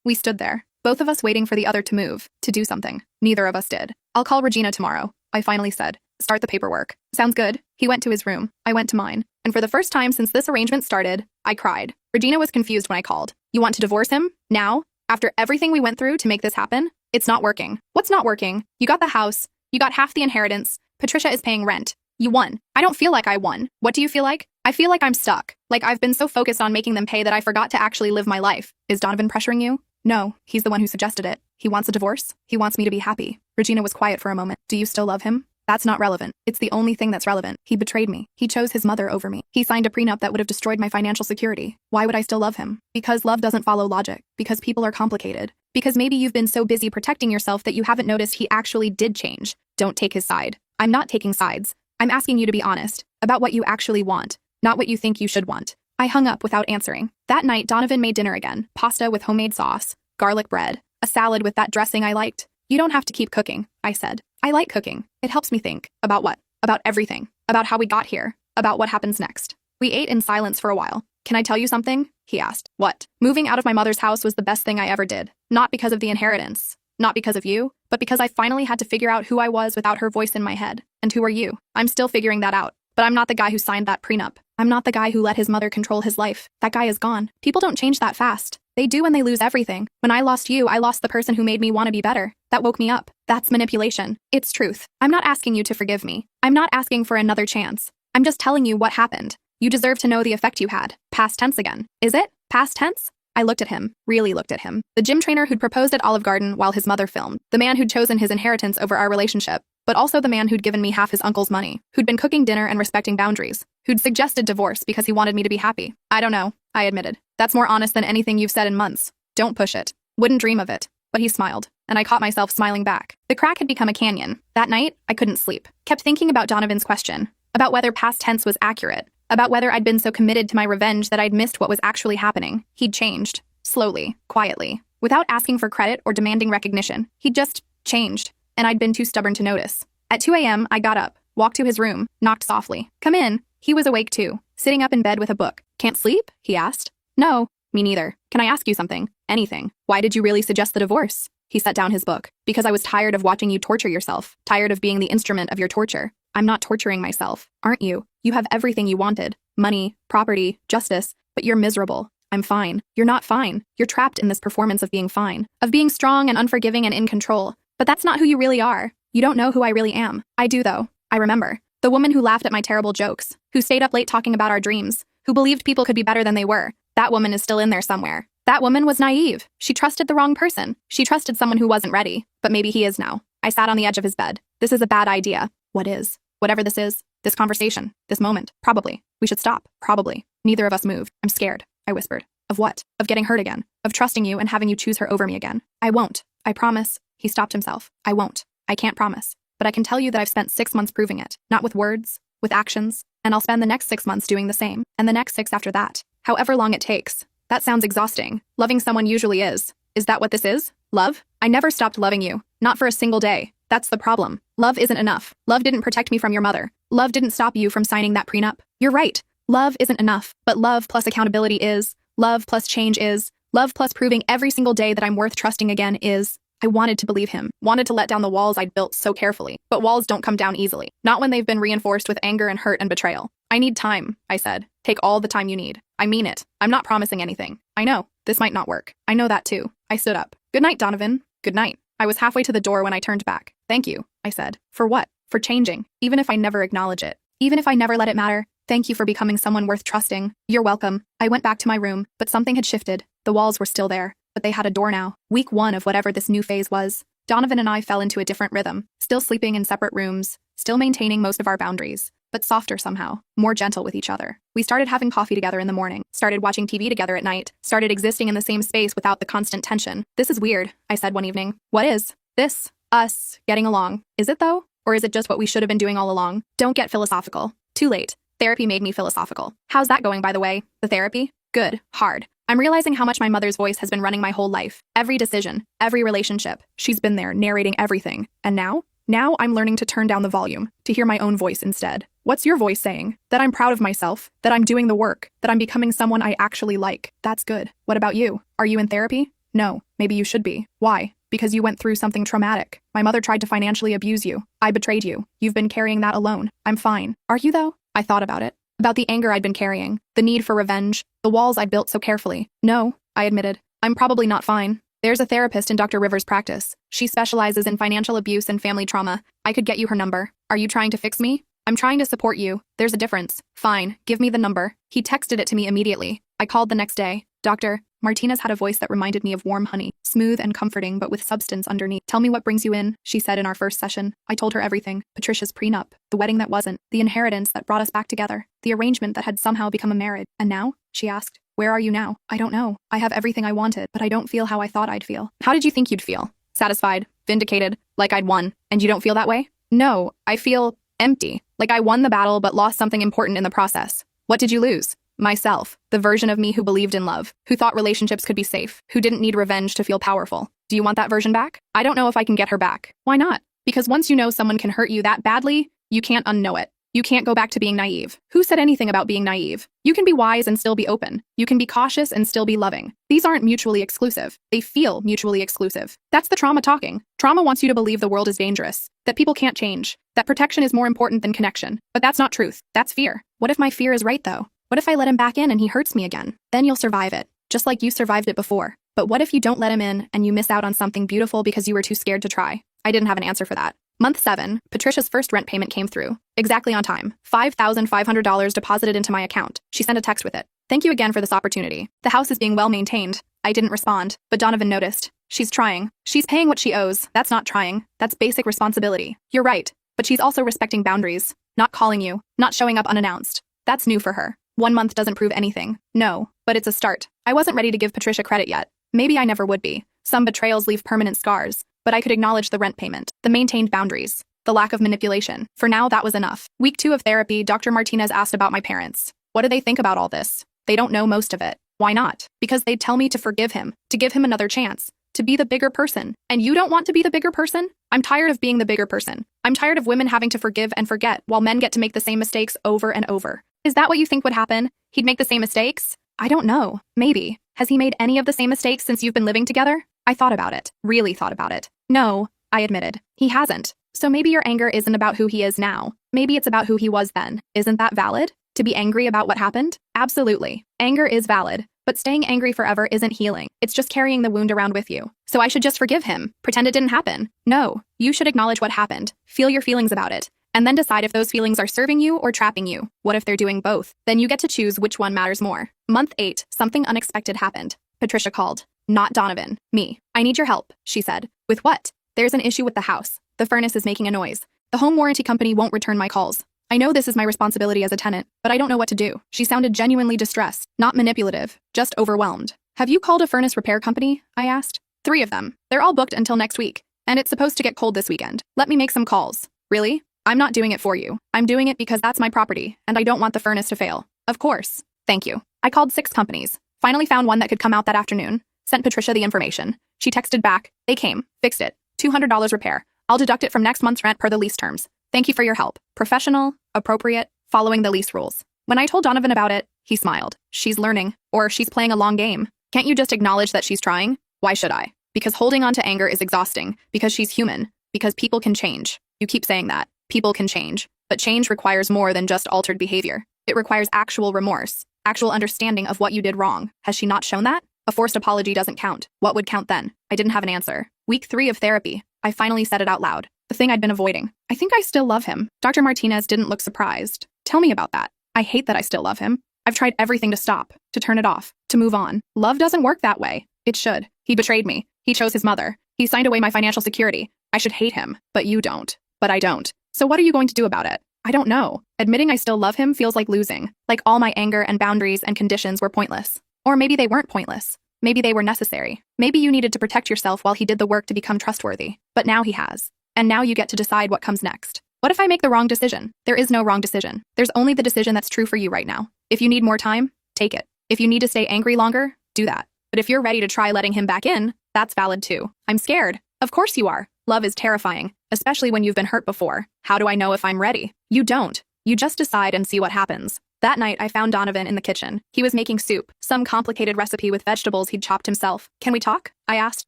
We stood there, both of us waiting for the other to move, to do something. Neither of us did. I'll call Regina tomorrow, I finally said. Start the paperwork. Sounds good. He went to his room. I went to mine. And for the first time since this arrangement started, I cried. Regina was confused when I called. You want to divorce him? Now? After everything we went through to make this happen? It's not working. What's not working? You got the house. You got half the inheritance. Patricia is paying rent. You won. I don't feel like I won. What do you feel like? I feel like I'm stuck. Like I've been so focused on making them pay that I forgot to actually live my life. Is Donovan pressuring you? No, he's the one who suggested it. He wants a divorce. He wants me to be happy. Regina was quiet for a moment. Do you still love him? That's not relevant. It's the only thing that's relevant. He betrayed me. He chose his mother over me. He signed a prenup that would have destroyed my financial security. Why would I still love him? Because love doesn't follow logic. Because people are complicated. Because maybe you've been so busy protecting yourself that you haven't noticed he actually did change. Don't take his side. I'm not taking sides. I'm asking you to be honest about what you actually want, not what you think you should want. I hung up without answering. That night, Donovan made dinner again. Pasta with homemade sauce, garlic bread, a salad with that dressing I liked. You don't have to keep cooking, I said. I like cooking. It helps me think. About what? About everything. About how we got here. About what happens next. We ate in silence for a while. Can I tell you something? He asked. What? Moving out of my mother's house was the best thing I ever did. Not because of the inheritance. Not because of you, but because I finally had to figure out who I was without her voice in my head. And who are you? I'm still figuring that out. But I'm not the guy who signed that prenup. I'm not the guy who let his mother control his life. That guy is gone. People don't change that fast. They do when they lose everything. When I lost you, I lost the person who made me want to be better. That woke me up. That's manipulation. It's truth. I'm not asking you to forgive me. I'm not asking for another chance. I'm just telling you what happened. You deserve to know the effect you had. Past tense again. Is it? Past tense? I looked at him, really looked at him. The gym trainer who'd proposed at Olive Garden while his mother filmed. The man who'd chosen his inheritance over our relationship. But also the man who'd given me half his uncle's money. Who'd been cooking dinner and respecting boundaries. Who'd suggested divorce because he wanted me to be happy. I don't know, I admitted. That's more honest than anything you've said in months. Don't push it. Wouldn't dream of it. But he smiled, and I caught myself smiling back. The crack had become a canyon. That night, I couldn't sleep. Kept thinking about Donovan's question. About whether past tense was accurate. About whether I'd been so committed to my revenge that I'd missed what was actually happening. He'd changed. Slowly, quietly. Without asking for credit or demanding recognition. He'd just changed. And I'd been too stubborn to notice. At 2 a.m., I got up, walked to his room, knocked softly. Come in. He was awake too, sitting up in bed with a book. Can't sleep? He asked. No, me neither. Can I ask you something? Anything. Why did you really suggest the divorce? He set down his book. Because I was tired of watching you torture yourself. Tired of being the instrument of your torture. I'm not torturing myself. Aren't you? You have everything you wanted. money, property, justice, but you're miserable. I'm fine. You're not fine. You're trapped in this performance of being fine, of being strong and unforgiving and in control. But that's not who you really are. You don't know who I really am. I do, though. I remember. The woman who laughed at my terrible jokes, who stayed up late talking about our dreams, who believed people could be better than they were. That woman is still in there somewhere. That woman was naive. She trusted the wrong person. She trusted someone who wasn't ready. But maybe he is now. I sat on the edge of his bed. This is a bad idea. What is? Whatever this is. This conversation. This moment. Probably. We should stop. Probably. Neither of us moved. I'm scared. I whispered. Of what? Of getting hurt again. Of trusting you and having you choose her over me again. I won't. I promise. He stopped himself. I won't. I can't promise. But I can tell you that I've spent 6 months proving it. Not with words, with actions. And I'll spend the next 6 months doing the same. And the next 6 after that. However long it takes. That sounds exhausting. Loving someone usually is. Is that what this is? Love? I never stopped loving you. Not for a single day. That's the problem. Love isn't enough. Love didn't protect me from your mother. Love didn't stop you from signing that prenup. You're right. Love isn't enough. But love plus accountability is. Love plus change is. Love plus proving every single day that I'm worth trusting again is. I wanted to believe him, wanted to let down the walls I'd built so carefully. But walls don't come down easily. Not when they've been reinforced with anger and hurt and betrayal. I need time, I said. Take all the time you need. I mean it. I'm not promising anything. I know. This might not work. I know that too. I stood up. Good night, Donovan. Good night. I was halfway to the door when I turned back. Thank you, I said. For what? For changing. Even if I never acknowledge it. Even if I never let it matter. Thank you for becoming someone worth trusting. You're welcome. I went back to my room, but something had shifted. The walls were still there, but they had a door now. Week 1 of whatever this new phase was. Donovan and I fell into a different rhythm, still sleeping in separate rooms, still maintaining most of our boundaries, but softer somehow, more gentle with each other. We started having coffee together in the morning, started watching TV together at night, started existing in the same space without the constant tension. This is weird, I said one evening. What is? This, us, getting along. Is it though? Or is it just what we should have been doing all along? Don't get philosophical. Too late. Therapy made me philosophical. How's that going, by the way? The therapy? Good. Hard. I'm realizing how much my mother's voice has been running my whole life. Every decision, every relationship. She's been there, narrating everything. And now? Now I'm learning to turn down the volume, to hear my own voice instead. What's your voice saying? That I'm proud of myself, that I'm doing the work, that I'm becoming someone I actually like. That's good. What about you? Are you in therapy? No. Maybe you should be. Why? Because you went through something traumatic. My mother tried to financially abuse you. I betrayed you. You've been carrying that alone. I'm fine. Are you though? I thought about it. About the anger I'd been carrying, the need for revenge, the walls I'd built so carefully. No, I admitted. I'm probably not fine. There's a therapist in Dr. Rivers' practice. She specializes in financial abuse and family trauma. I could get you her number. Are you trying to fix me? I'm trying to support you. There's a difference. Fine, give me the number. He texted it to me immediately. I called the next day. Doctor, Martinez had a voice that reminded me of warm honey, smooth and comforting but with substance underneath. Tell me what brings you in, she said in our first session. I told her everything. Patricia's prenup, the wedding that wasn't, the inheritance that brought us back together, the arrangement that had somehow become a marriage. And now? She asked. Where are you now? I don't know. I have everything I wanted, but I don't feel how I thought I'd feel. How did you think you'd feel? Satisfied, vindicated, like I'd won. And you don't feel that way? No, I feel empty, like I won the battle but lost something important in the process. What did you lose? Myself, the version of me who believed in love, who thought relationships could be safe, who didn't need revenge to feel powerful. Do you want that version back? I don't know if I can get her back. Why not? Because once you know someone can hurt you that badly, you can't unknow it. You can't go back to being naive. Who said anything about being naive? You can be wise and still be open. You can be cautious and still be loving. These aren't mutually exclusive. They feel mutually exclusive. That's the trauma talking. Trauma wants you to believe the world is dangerous, that people can't change, that protection is more important than connection. But that's not truth. That's fear. What if my fear is right though? What if I let him back in and he hurts me again? Then you'll survive it, just like you survived it before. But what if you don't let him in and you miss out on something beautiful because you were too scared to try? I didn't have an answer for that. Month 7, Patricia's first rent payment came through. Exactly on time. $5,500 deposited into my account. She sent a text with it. Thank you again for this opportunity. The house is being well maintained. I didn't respond, but Donovan noticed. She's trying. She's paying what she owes. That's not trying. That's basic responsibility. You're right. But she's also respecting boundaries. Not calling you. Not showing up unannounced. That's new for her. 1 month doesn't prove anything. No, but it's a start. I wasn't ready to give Patricia credit yet. Maybe I never would be. Some betrayals leave permanent scars. But I could acknowledge the rent payment, the maintained boundaries, the lack of manipulation. For now, that was enough. Week 2 of therapy, Dr. Martinez asked about my parents. What do they think about all this? They don't know most of it. Why not? Because they'd tell me to forgive him, to give him another chance, to be the bigger person. And you don't want to be the bigger person? I'm tired of being the bigger person. I'm tired of women having to forgive and forget while men get to make the same mistakes over and over. Is that what you think would happen? He'd make the same mistakes? I don't know. Maybe. Has he made any of the same mistakes since you've been living together? I thought about it. Really thought about it. No, I admitted. He hasn't. So maybe your anger isn't about who he is now. Maybe it's about who he was then. Isn't that valid? To be angry about what happened? Absolutely. Anger is valid, but staying angry forever isn't healing. It's just carrying the wound around with you. So I should just forgive him, pretend it didn't happen. No, you should acknowledge what happened, feel your feelings about it, and then decide if those feelings are serving you or trapping you. What if they're doing both? Then you get to choose which one matters more. Month 8, something unexpected happened. Patricia called. Not Donovan. Me. I need your help, she said. With what? There's an issue with the house. The furnace is making a noise. The home warranty company won't return my calls. I know this is my responsibility as a tenant, but I don't know what to do. She sounded genuinely distressed, not manipulative, just overwhelmed. Have you called a furnace repair company? I asked. 3 of them. They're all booked until next week, and it's supposed to get cold this weekend. Let me make some calls. Really? I'm not doing it for you. I'm doing it because that's my property, and I don't want the furnace to fail. Of course. Thank you. I called 6 companies. Finally found one that could come out that afternoon. Sent Patricia the information. She texted back. They came. Fixed it. $200 repair. I'll deduct it from next month's rent per the lease terms. Thank you for your help. Professional, appropriate, following the lease rules. When I told Donovan about it, he smiled. She's learning, or she's playing a long game. Can't you just acknowledge that she's trying? Why should I? Because holding on to anger is exhausting, because she's human, because people can change. You keep saying that. People can change. But change requires more than just altered behavior. It requires actual remorse, actual understanding of what you did wrong. Has she not shown that? A forced apology doesn't count. What would count then? I didn't have an answer. Week 3 of therapy. I finally said it out loud. The thing I'd been avoiding. I think I still love him. Dr. Martinez didn't look surprised. Tell me about that. I hate that I still love him. I've tried everything to stop, to turn it off, to move on. Love doesn't work that way. It should. He betrayed me. He chose his mother. He signed away my financial security. I should hate him, but you don't. But I don't. So what are you going to do about it? I don't know. Admitting I still love him feels like losing. Like all my anger and boundaries and conditions were pointless. Or maybe they weren't pointless. Maybe they were necessary. Maybe you needed to protect yourself while he did the work to become trustworthy. But now he has. And now you get to decide what comes next. What if I make the wrong decision? There is no wrong decision. There's only the decision that's true for you right now. If you need more time, take it. If you need to stay angry longer, do that. But if you're ready to try letting him back in, that's valid too. I'm scared. Of course you are. Love is terrifying, especially when you've been hurt before. How do I know if I'm ready? You don't. You just decide and see what happens. That night, I found Donovan in the kitchen. He was making soup, some complicated recipe with vegetables he'd chopped himself. Can we talk? I asked.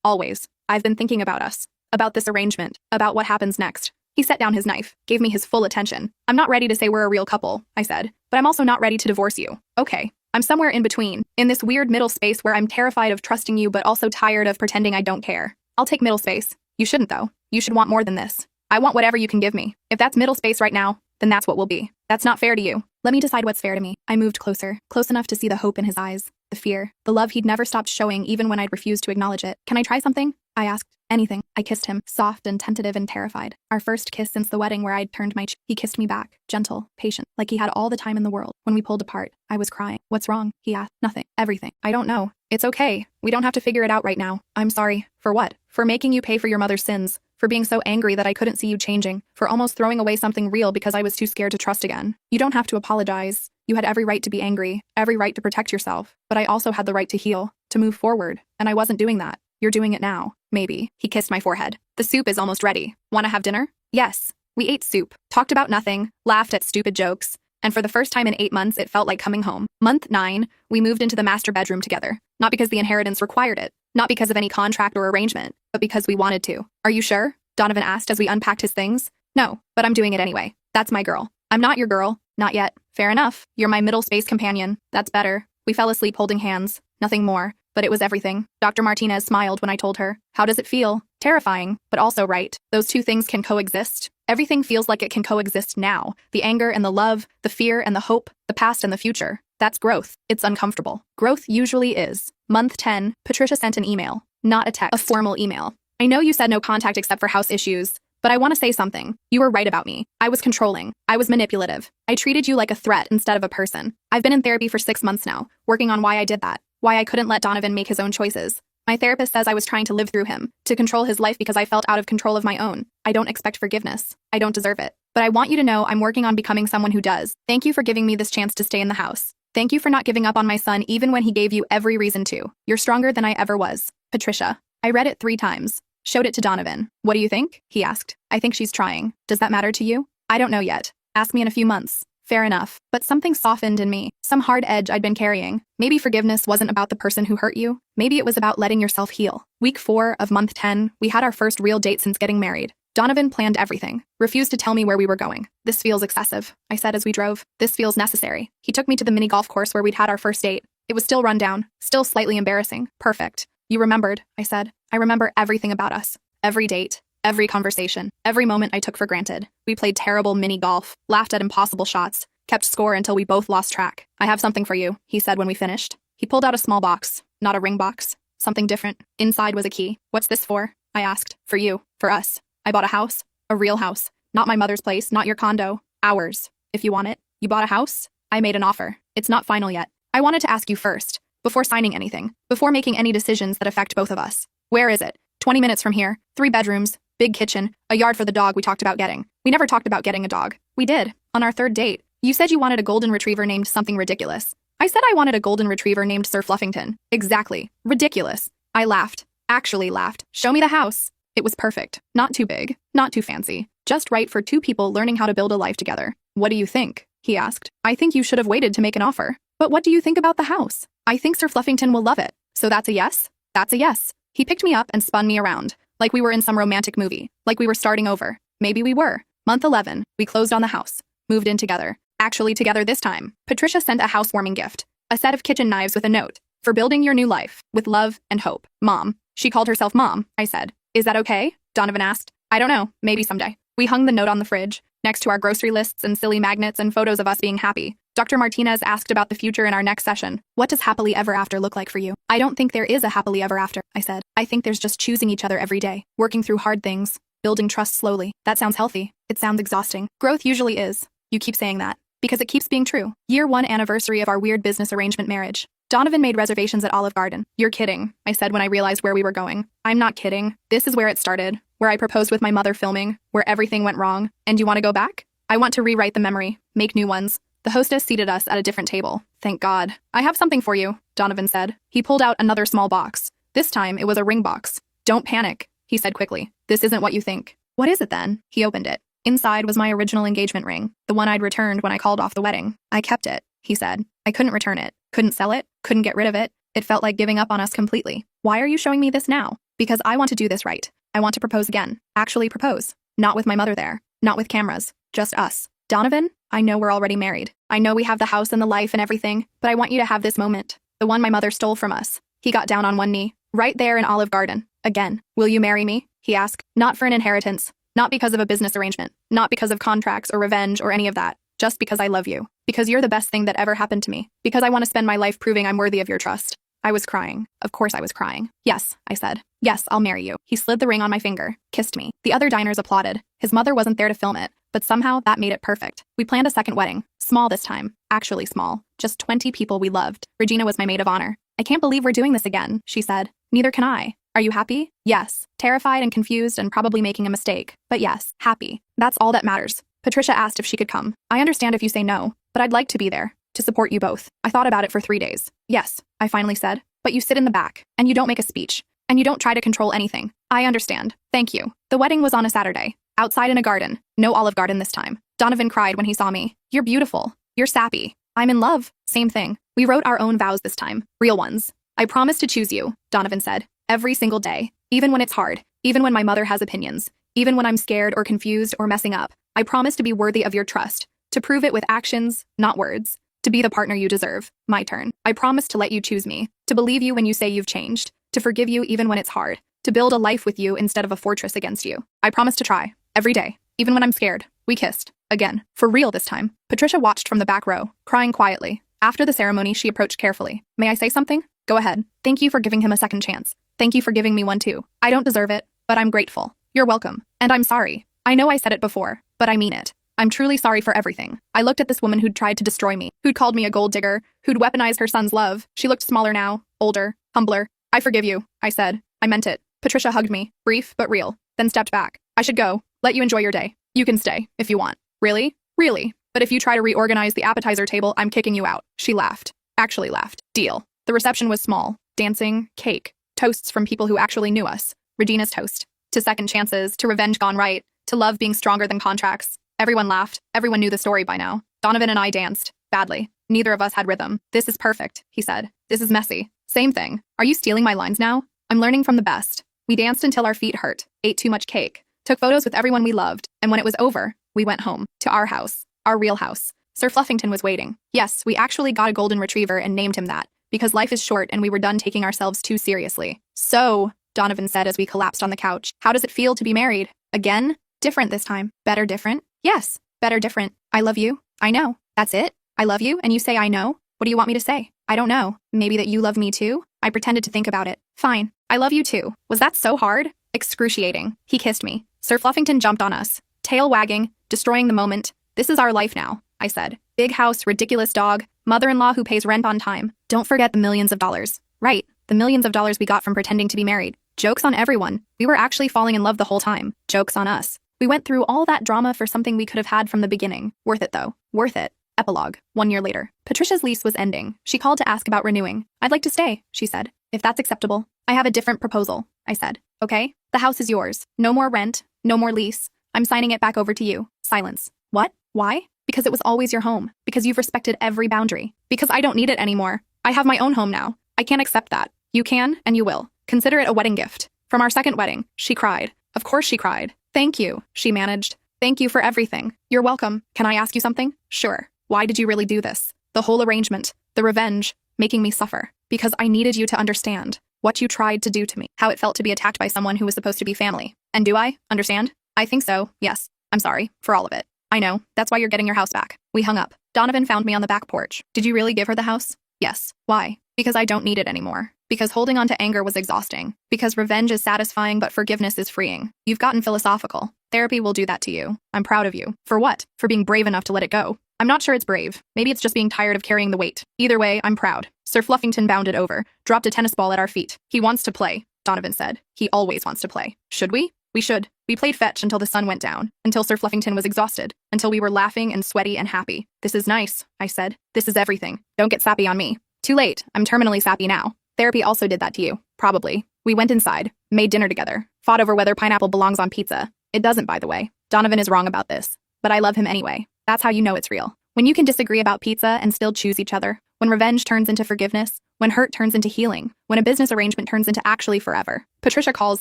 Always. I've been thinking about us. About this arrangement. About what happens next. He set down his knife, gave me his full attention. I'm not ready to say we're a real couple, I said, but I'm also not ready to divorce you. Okay. I'm somewhere in between, in this weird middle space where I'm terrified of trusting you but also tired of pretending I don't care. I'll take middle space. You shouldn't, though. You should want more than this. I want whatever you can give me. If that's middle space right now, then that's what we'll be. That's not fair to you. Let me decide what's fair to me. I moved closer, close enough to see the hope in his eyes, the fear, the love he'd never stopped showing even when I'd refused to acknowledge it. Can I try something? I asked. Anything. I kissed him, soft and tentative and terrified. Our first kiss since the wedding where I'd turned my cheek. He kissed me back, gentle, patient, like he had all the time in the world. When we pulled apart, I was crying. What's wrong? He asked. Nothing. Everything. I don't know. It's okay. We don't have to figure it out right now. I'm sorry. For what? For making you pay for your mother's sins. For being so angry that I couldn't see you changing. For almost throwing away something real because I was too scared to trust again. You don't have to apologize. You had every right to be angry, every right to protect yourself. But I also had the right to heal, to move forward. And I wasn't doing that. You're doing it now. Maybe. He kissed my forehead. The soup is almost ready. Want to have dinner? Yes. We ate soup, talked about nothing, laughed at stupid jokes, and for the first time in 8 months, it felt like coming home. Month 9, we moved into the master bedroom together. Not because the inheritance required it, not because of any contract or arrangement, but because we wanted to. Are you sure? Donovan asked as we unpacked his things. No, but I'm doing it anyway. That's my girl. I'm not your girl. Not yet. Fair enough. You're my middle space companion. That's better. We fell asleep holding hands. Nothing more. But it was everything. Dr. Martinez smiled when I told her. How does it feel? Terrifying, but also right. Those two things can coexist. Everything feels like it can coexist now. The anger and the love, the fear and the hope, the past and the future. That's growth. It's uncomfortable. Growth usually is. Month 10, Patricia sent an email. Not a text. A formal email. I know you said no contact except for house issues, but I want to say something. You were right about me. I was controlling. I was manipulative. I treated you like a threat instead of a person. I've been in therapy for 6 months now, working on why I did that. Why I couldn't let Donovan make his own choices. My therapist says I was trying to live through him, to control his life because I felt out of control of my own. I don't expect forgiveness. I don't deserve it. But I want you to know I'm working on becoming someone who does. Thank you for giving me this chance to stay in the house. Thank you for not giving up on my son even when he gave you every reason to. You're stronger than I ever was. Patricia. I read it 3 times. Showed it to Donovan. What do you think? He asked. I think she's trying. Does that matter to you? I don't know yet. Ask me in a few months. Fair enough. But something softened in me. Some hard edge I'd been carrying. Maybe forgiveness wasn't about the person who hurt you. Maybe it was about letting yourself heal. Week 4 of month 10, we had our first real date since getting married. Donovan planned everything, refused to tell me where we were going. This feels excessive, I said as we drove. This feels necessary. He took me to the mini golf course where we'd had our first date. It was still run down, still slightly embarrassing. Perfect. You remembered, I said. I remember everything about us. Every date, every conversation, every moment I took for granted. We played terrible mini golf, laughed at impossible shots, kept score until we both lost track. I have something for you, he said when we finished. He pulled out a small box, not a ring box. Something different. Inside was a key. What's this for? I asked. For you. For us. I bought a house. A real house. Not my mother's place, not your condo. Ours. If you want it. You bought a house? I made an offer. It's not final yet. I wanted to ask you first, before signing anything, before making any decisions that affect both of us. Where is it? 20 minutes from here. 3 bedrooms, big kitchen, a yard for the dog we talked about getting. We never talked about getting a dog. We did. On our 3rd date. You said you wanted a golden retriever named something ridiculous. I said I wanted a golden retriever named Sir Fluffington. Exactly. Ridiculous. I laughed. Actually laughed. Show me the house. It was perfect. Not too big. Not too fancy. Just right for 2 people learning how to build a life together. What do you think? He asked. I think you should have waited to make an offer. But what do you think about the house? I think Sir Fluffington will love it. So that's a yes? That's a yes. He picked me up and spun me around. Like we were in some romantic movie. Like we were starting over. Maybe we were. Month 11. We closed on the house. Moved in together. Actually together this time. Patricia sent a housewarming gift. A set of kitchen knives with a note. For building your new life. With love and hope. Mom. She called herself Mom, I said. Is that okay? Donovan asked. I don't know. Maybe someday. We hung the note on the fridge, next to our grocery lists and silly magnets and photos of us being happy. Dr. Martinez asked about the future in our next session. What does happily ever after look like for you? I don't think there is a happily ever after, I said. I think there's just choosing each other every day, working through hard things, building trust slowly. That sounds healthy. It sounds exhausting. Growth usually is. You keep saying that. Because it keeps being true. Year 1 anniversary of our weird business arrangement marriage. Donovan made reservations at Olive Garden. You're kidding, I said when I realized where we were going. I'm not kidding. This is where it started, where I proposed with my mother filming, where everything went wrong. And you want to go back? I want to rewrite the memory, make new ones. The hostess seated us at a different table. Thank God. I have something for you, Donovan said. He pulled out another small box. This time, it was a ring box. Don't panic, he said quickly. This isn't what you think. What is it then? He opened it. Inside was my original engagement ring, the one I'd returned when I called off the wedding. I kept it, he said. I couldn't return it. Couldn't sell it. Couldn't get rid of it. It felt like giving up on us completely. Why are you showing me this now? Because I want to do this right. I want to propose again. Actually propose. Not with my mother there. Not with cameras. Just us. Donovan, I know we're already married. I know we have the house and the life and everything, but I want you to have this moment. The one my mother stole from us. He got down on one knee. Right there in Olive Garden. Again. Will you marry me? He asked. Not for an inheritance. Not because of a business arrangement. Not because of contracts or revenge or any of that. Just because I love you. Because you're the best thing that ever happened to me. Because I want to spend my life proving I'm worthy of your trust. I was crying. Of course I was crying. Yes, I said. Yes, I'll marry you. He slid the ring on my finger, kissed me. The other diners applauded. His mother wasn't there to film it, but somehow that made it perfect. We planned a second wedding. Small this time. Actually small. Just 20 people we loved. Regina was my maid of honor. I can't believe we're doing this again, she said. Neither can I. Are you happy? Yes. Terrified and confused and probably making a mistake. But yes, happy. That's all that matters. Patricia asked if she could come. I understand if you say no, but I'd like to be there. To support you both. I thought about it for 3 days. Yes, I finally said. But you sit in the back, and you don't make a speech, and you don't try to control anything. I understand. Thank you. The wedding was on a Saturday. Outside in a garden. No Olive Garden this time. Donovan cried when he saw me. You're beautiful. You're sappy. I'm in love. Same thing. We wrote our own vows this time. Real ones. I promise to choose you, Donovan said. Every single day. Even when it's hard. Even when my mother has opinions. Even when I'm scared or confused or messing up. I promise to be worthy of your trust. To prove it with actions, not words. To be the partner you deserve. My turn. I promise to let you choose me. To believe you when you say you've changed. To forgive you even when it's hard. To build a life with you instead of a fortress against you. I promise to try. Every day. Even when I'm scared. We kissed. Again. For real this time. Patricia watched from the back row, crying quietly. After the ceremony, she approached carefully. May I say something? Go ahead. Thank you for giving him a second chance. Thank you for giving me one too. I don't deserve it, but I'm grateful. You're welcome. And I'm sorry. I know I said it before, but I mean it. I'm truly sorry for everything. I looked at this woman who'd tried to destroy me, who'd called me a gold digger, who'd weaponized her son's love. She looked smaller now, older, humbler. I forgive you, I said. I meant it. Patricia hugged me, brief but real, then stepped back. I should go. Let you enjoy your day. You can stay, if you want. Really? Really? But if you try to reorganize the appetizer table, I'm kicking you out. She laughed. Actually laughed. Deal. The reception was small. Dancing, cake, toasts from people who actually knew us. Regina's toast. To second chances, to revenge gone right, to love being stronger than contracts. Everyone laughed. Everyone knew the story by now. Donovan and I danced. Badly. Neither of us had rhythm. This is perfect, he said. This is messy. Same thing. Are you stealing my lines now? I'm learning from the best. We danced until our feet hurt, ate too much cake, took photos with everyone we loved, and when it was over, we went home, to our house, our real house. Sir Fluffington was waiting. Yes, we actually got a golden retriever and named him that, because life is short and we were done taking ourselves too seriously. So, Donovan said as we collapsed on the couch, how does it feel to be married? Again? Different this time. Better different? Yes, better different. I love you. I know. That's it? I love you, and you say I know? What do you want me to say? I don't know. Maybe that you love me too? I pretended to think about it. Fine. I love you too. Was that so hard? Excruciating. He kissed me. Sir Fluffington jumped on us, tail wagging, destroying the moment. This is our life now, I said. Big house, ridiculous dog, mother-in-law who pays rent on time. Don't forget the millions of dollars. Right, the millions of dollars we got from pretending to be married. Joke's on everyone. We were actually falling in love the whole time. Joke's on us. We went through all that drama for something we could have had from the beginning. Worth it though. Worth it. Epilogue. 1 year later. Patricia's lease was ending. She called to ask about renewing. I'd like to stay, she said. If that's acceptable. I have a different proposal, I said. Okay? The house is yours. No more rent. No more lease. I'm signing it back over to you. Silence. What? Why? Because it was always your home. Because you've respected every boundary. Because I don't need it anymore. I have my own home now. I can't accept that. You can, and you will. Consider it a wedding gift. From our second wedding, she cried. Of course she cried. Thank you, she managed. Thank you for everything. You're welcome. Can I ask you something? Sure. Why did you really do this? The whole arrangement, the revenge, making me suffer. Because I needed you to understand what you tried to do to me, how it felt to be attacked by someone who was supposed to be family. And do I understand? I think so, yes. I'm sorry for all of it. I know, that's why you're getting your house back. We hung up. Donovan found me on the back porch. Did you really give her the house? Yes. Why? Because I don't need it anymore. Because holding on to anger was exhausting. Because revenge is satisfying but forgiveness is freeing. You've gotten philosophical. Therapy will do that to you. I'm proud of you. For what? For being brave enough to let it go. I'm not sure it's brave. Maybe it's just being tired of carrying the weight. Either way, I'm proud. Sir Fluffington bounded over, dropped a tennis ball at our feet. He wants to play, Donovan said. He always wants to play. Should we? We should. We played fetch until the sun went down, until Sir Fluffington was exhausted, until we were laughing and sweaty and happy. This is nice, I said. This is everything. Don't get sappy on me. Too late. I'm terminally sappy now. Therapy also did that to you. Probably. We went inside, made dinner together, fought over whether pineapple belongs on pizza. It doesn't, by the way. Donovan is wrong about this. But I love him anyway. That's how you know it's real. When you can disagree about pizza and still choose each other, when revenge turns into forgiveness, when hurt turns into healing, when a business arrangement turns into actually forever. Patricia calls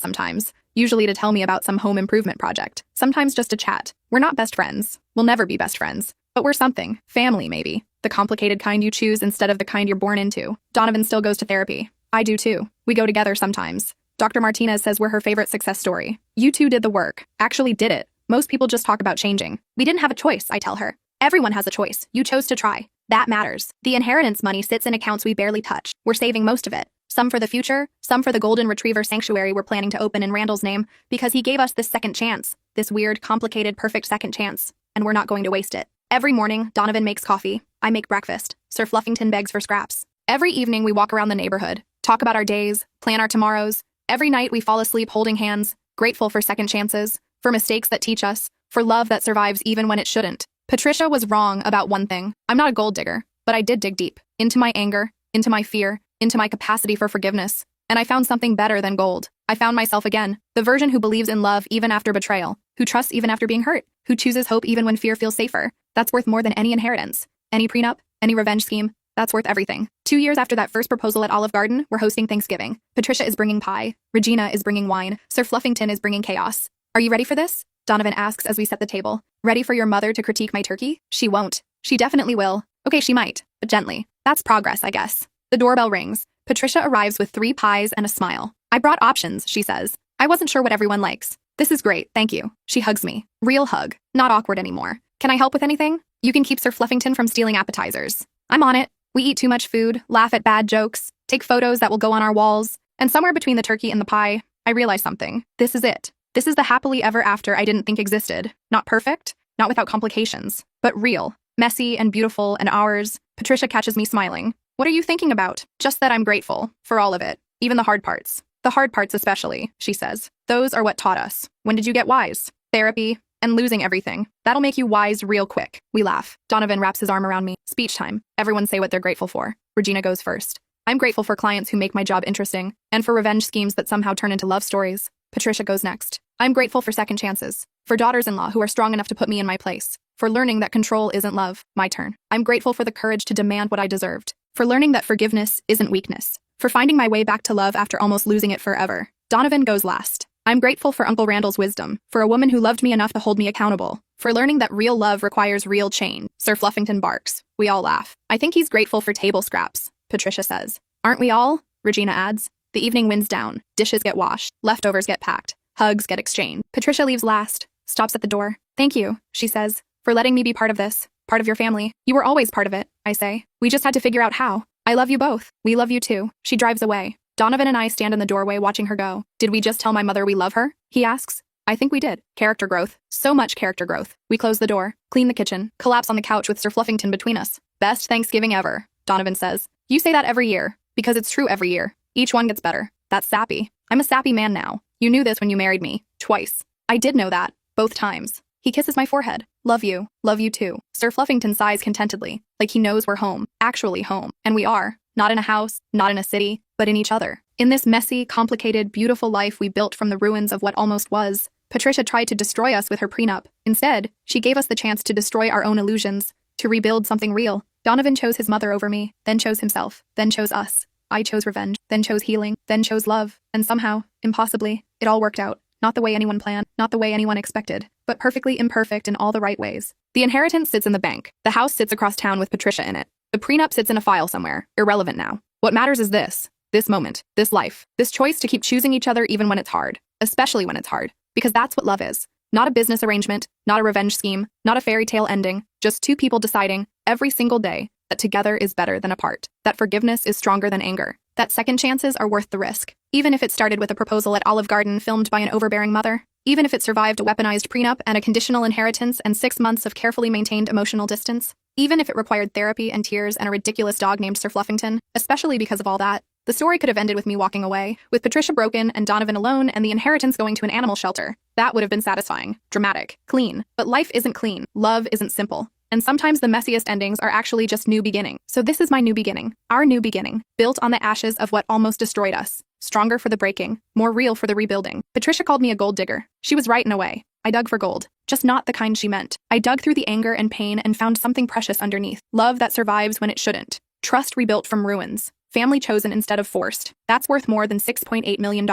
sometimes, usually to tell me about some home improvement project, sometimes just to chat. We're not best friends. We'll never be best friends. But we're something. Family, maybe. The complicated kind you choose instead of the kind you're born into. Donovan still goes to therapy. I do too. We go together sometimes. Dr. Martinez says we're her favorite success story. You two did the work. Actually did it. Most people just talk about changing. We didn't have a choice, I tell her. Everyone has a choice. You chose to try. That matters. The inheritance money sits in accounts we barely touch. We're saving most of it. Some for the future, some for the golden retriever sanctuary we're planning to open in Randall's name, because he gave us this second chance. This weird, complicated, perfect second chance. And we're not going to waste it. Every morning, Donovan makes coffee. I make breakfast. Sir Fluffington begs for scraps. Every evening, we walk around the neighborhood, talk about our days, plan our tomorrows. Every night, we fall asleep holding hands, grateful for second chances, for mistakes that teach us, for love that survives even when it shouldn't. Patricia was wrong about one thing. I'm not a gold digger, but I did dig deep. Into my anger, into my fear, into my capacity for forgiveness. And I found something better than gold. I found myself again, the version who believes in love even after betrayal, who trusts even after being hurt, who chooses hope even when fear feels safer. That's worth more than any inheritance, any prenup, any revenge scheme. That's worth everything. 2 years after that first proposal at Olive Garden, we're hosting Thanksgiving. Patricia is bringing pie. Regina is bringing wine. Sir Fluffington is bringing chaos. Are you ready for this? Donovan asks as we set the table. Ready for your mother to critique my turkey? She won't. She definitely will. Okay, she might, but gently. That's progress, I guess. The doorbell rings. Patricia arrives with 3 pies and a smile. I brought options, she says. I wasn't sure what everyone likes. This is great, thank you. She hugs me. Real hug. Not awkward anymore. Can I help with anything? You can keep Sir Fluffington from stealing appetizers. I'm on it. We eat too much food, laugh at bad jokes, take photos that will go on our walls, and somewhere between the turkey and the pie, I realize something. This is it. This is the happily ever after I didn't think existed. Not perfect, not without complications, but real, messy and beautiful and ours. Patricia catches me smiling. What are you thinking about? Just that I'm grateful for all of it, even the hard parts. The hard parts especially, she says. Those are what taught us. When did you get wise? Therapy and losing everything. That'll make you wise real quick. We laugh. Donovan wraps his arm around me. Speech time. Everyone say what they're grateful for. Regina goes first. I'm grateful for clients who make my job interesting, and for revenge schemes that somehow turn into love stories. Patricia goes next. I'm grateful for second chances, for daughters-in-law who are strong enough to put me in my place, for learning that control isn't love. My turn. I'm grateful for the courage to demand what I deserved, for learning that forgiveness isn't weakness, for finding my way back to love after almost losing it forever. Donovan goes last. I'm grateful for Uncle Randall's wisdom, for a woman who loved me enough to hold me accountable, for learning that real love requires real change. Sir Fluffington barks. We all laugh. I think he's grateful for table scraps, Patricia says. Aren't we all? Regina adds. The evening winds down. Dishes get washed. Leftovers get packed. Hugs get exchanged. Patricia leaves last, stops at the door. Thank you, she says, for letting me be part of this, part of your family. You were always part of it, I say. We just had to figure out how. I love you both. We love you too. She drives away. Donovan and I stand in the doorway watching her go. Did we just tell my mother we love her? He asks. I think we did. Character growth. So much character growth. We close the door, clean the kitchen, collapse on the couch with Sir Fluffington between us. Best Thanksgiving ever, Donovan says. You say that every year, because it's true every year. Each one gets better. That's sappy. I'm a sappy man now. You knew this when you married me. Twice. I did know that. Both times. He kisses my forehead. Love you. Love you too. Sir Fluffington sighs contentedly, like he knows we're home. Actually home. And we are. Not in a house, not in a city, but in each other. In this messy, complicated, beautiful life we built from the ruins of what almost was, Patricia tried to destroy us with her prenup. Instead, she gave us the chance to destroy our own illusions, to rebuild something real. Donovan chose his mother over me, then chose himself, then chose us. I chose revenge, then chose healing, then chose love, and somehow, impossibly, it all worked out. Not the way anyone planned, not the way anyone expected, but perfectly imperfect in all the right ways. The inheritance sits in the bank. The house sits across town with Patricia in it. The prenup sits in a file somewhere, irrelevant now. What matters is this moment, this life, this choice to keep choosing each other even when it's hard, especially when it's hard, because that's what love is. Not a business arrangement, not a revenge scheme, not a fairy tale ending, just two people deciding, every single day, that together is better than apart, that forgiveness is stronger than anger, that second chances are worth the risk, even if it started with a proposal at Olive Garden filmed by an overbearing mother, even if it survived a weaponized prenup and a conditional inheritance and 6 months of carefully maintained emotional distance, even if it required therapy and tears and a ridiculous dog named Sir Fluffington, especially because of all that. The story could have ended with me walking away, with Patricia broken and Donovan alone and the inheritance going to an animal shelter. That would have been satisfying, dramatic, clean. But life isn't clean. Love isn't simple. And sometimes the messiest endings are actually just new beginning. So this is my new beginning. Our new beginning, built on the ashes of what almost destroyed us. Stronger for the breaking, more real for the rebuilding. Patricia called me a gold digger. She was right in a way. I dug for gold, just not the kind she meant. I dug through the anger and pain and found something precious underneath. Love that survives when it shouldn't. Trust rebuilt from ruins. Family chosen instead of forced. That's worth more than $6.8 million.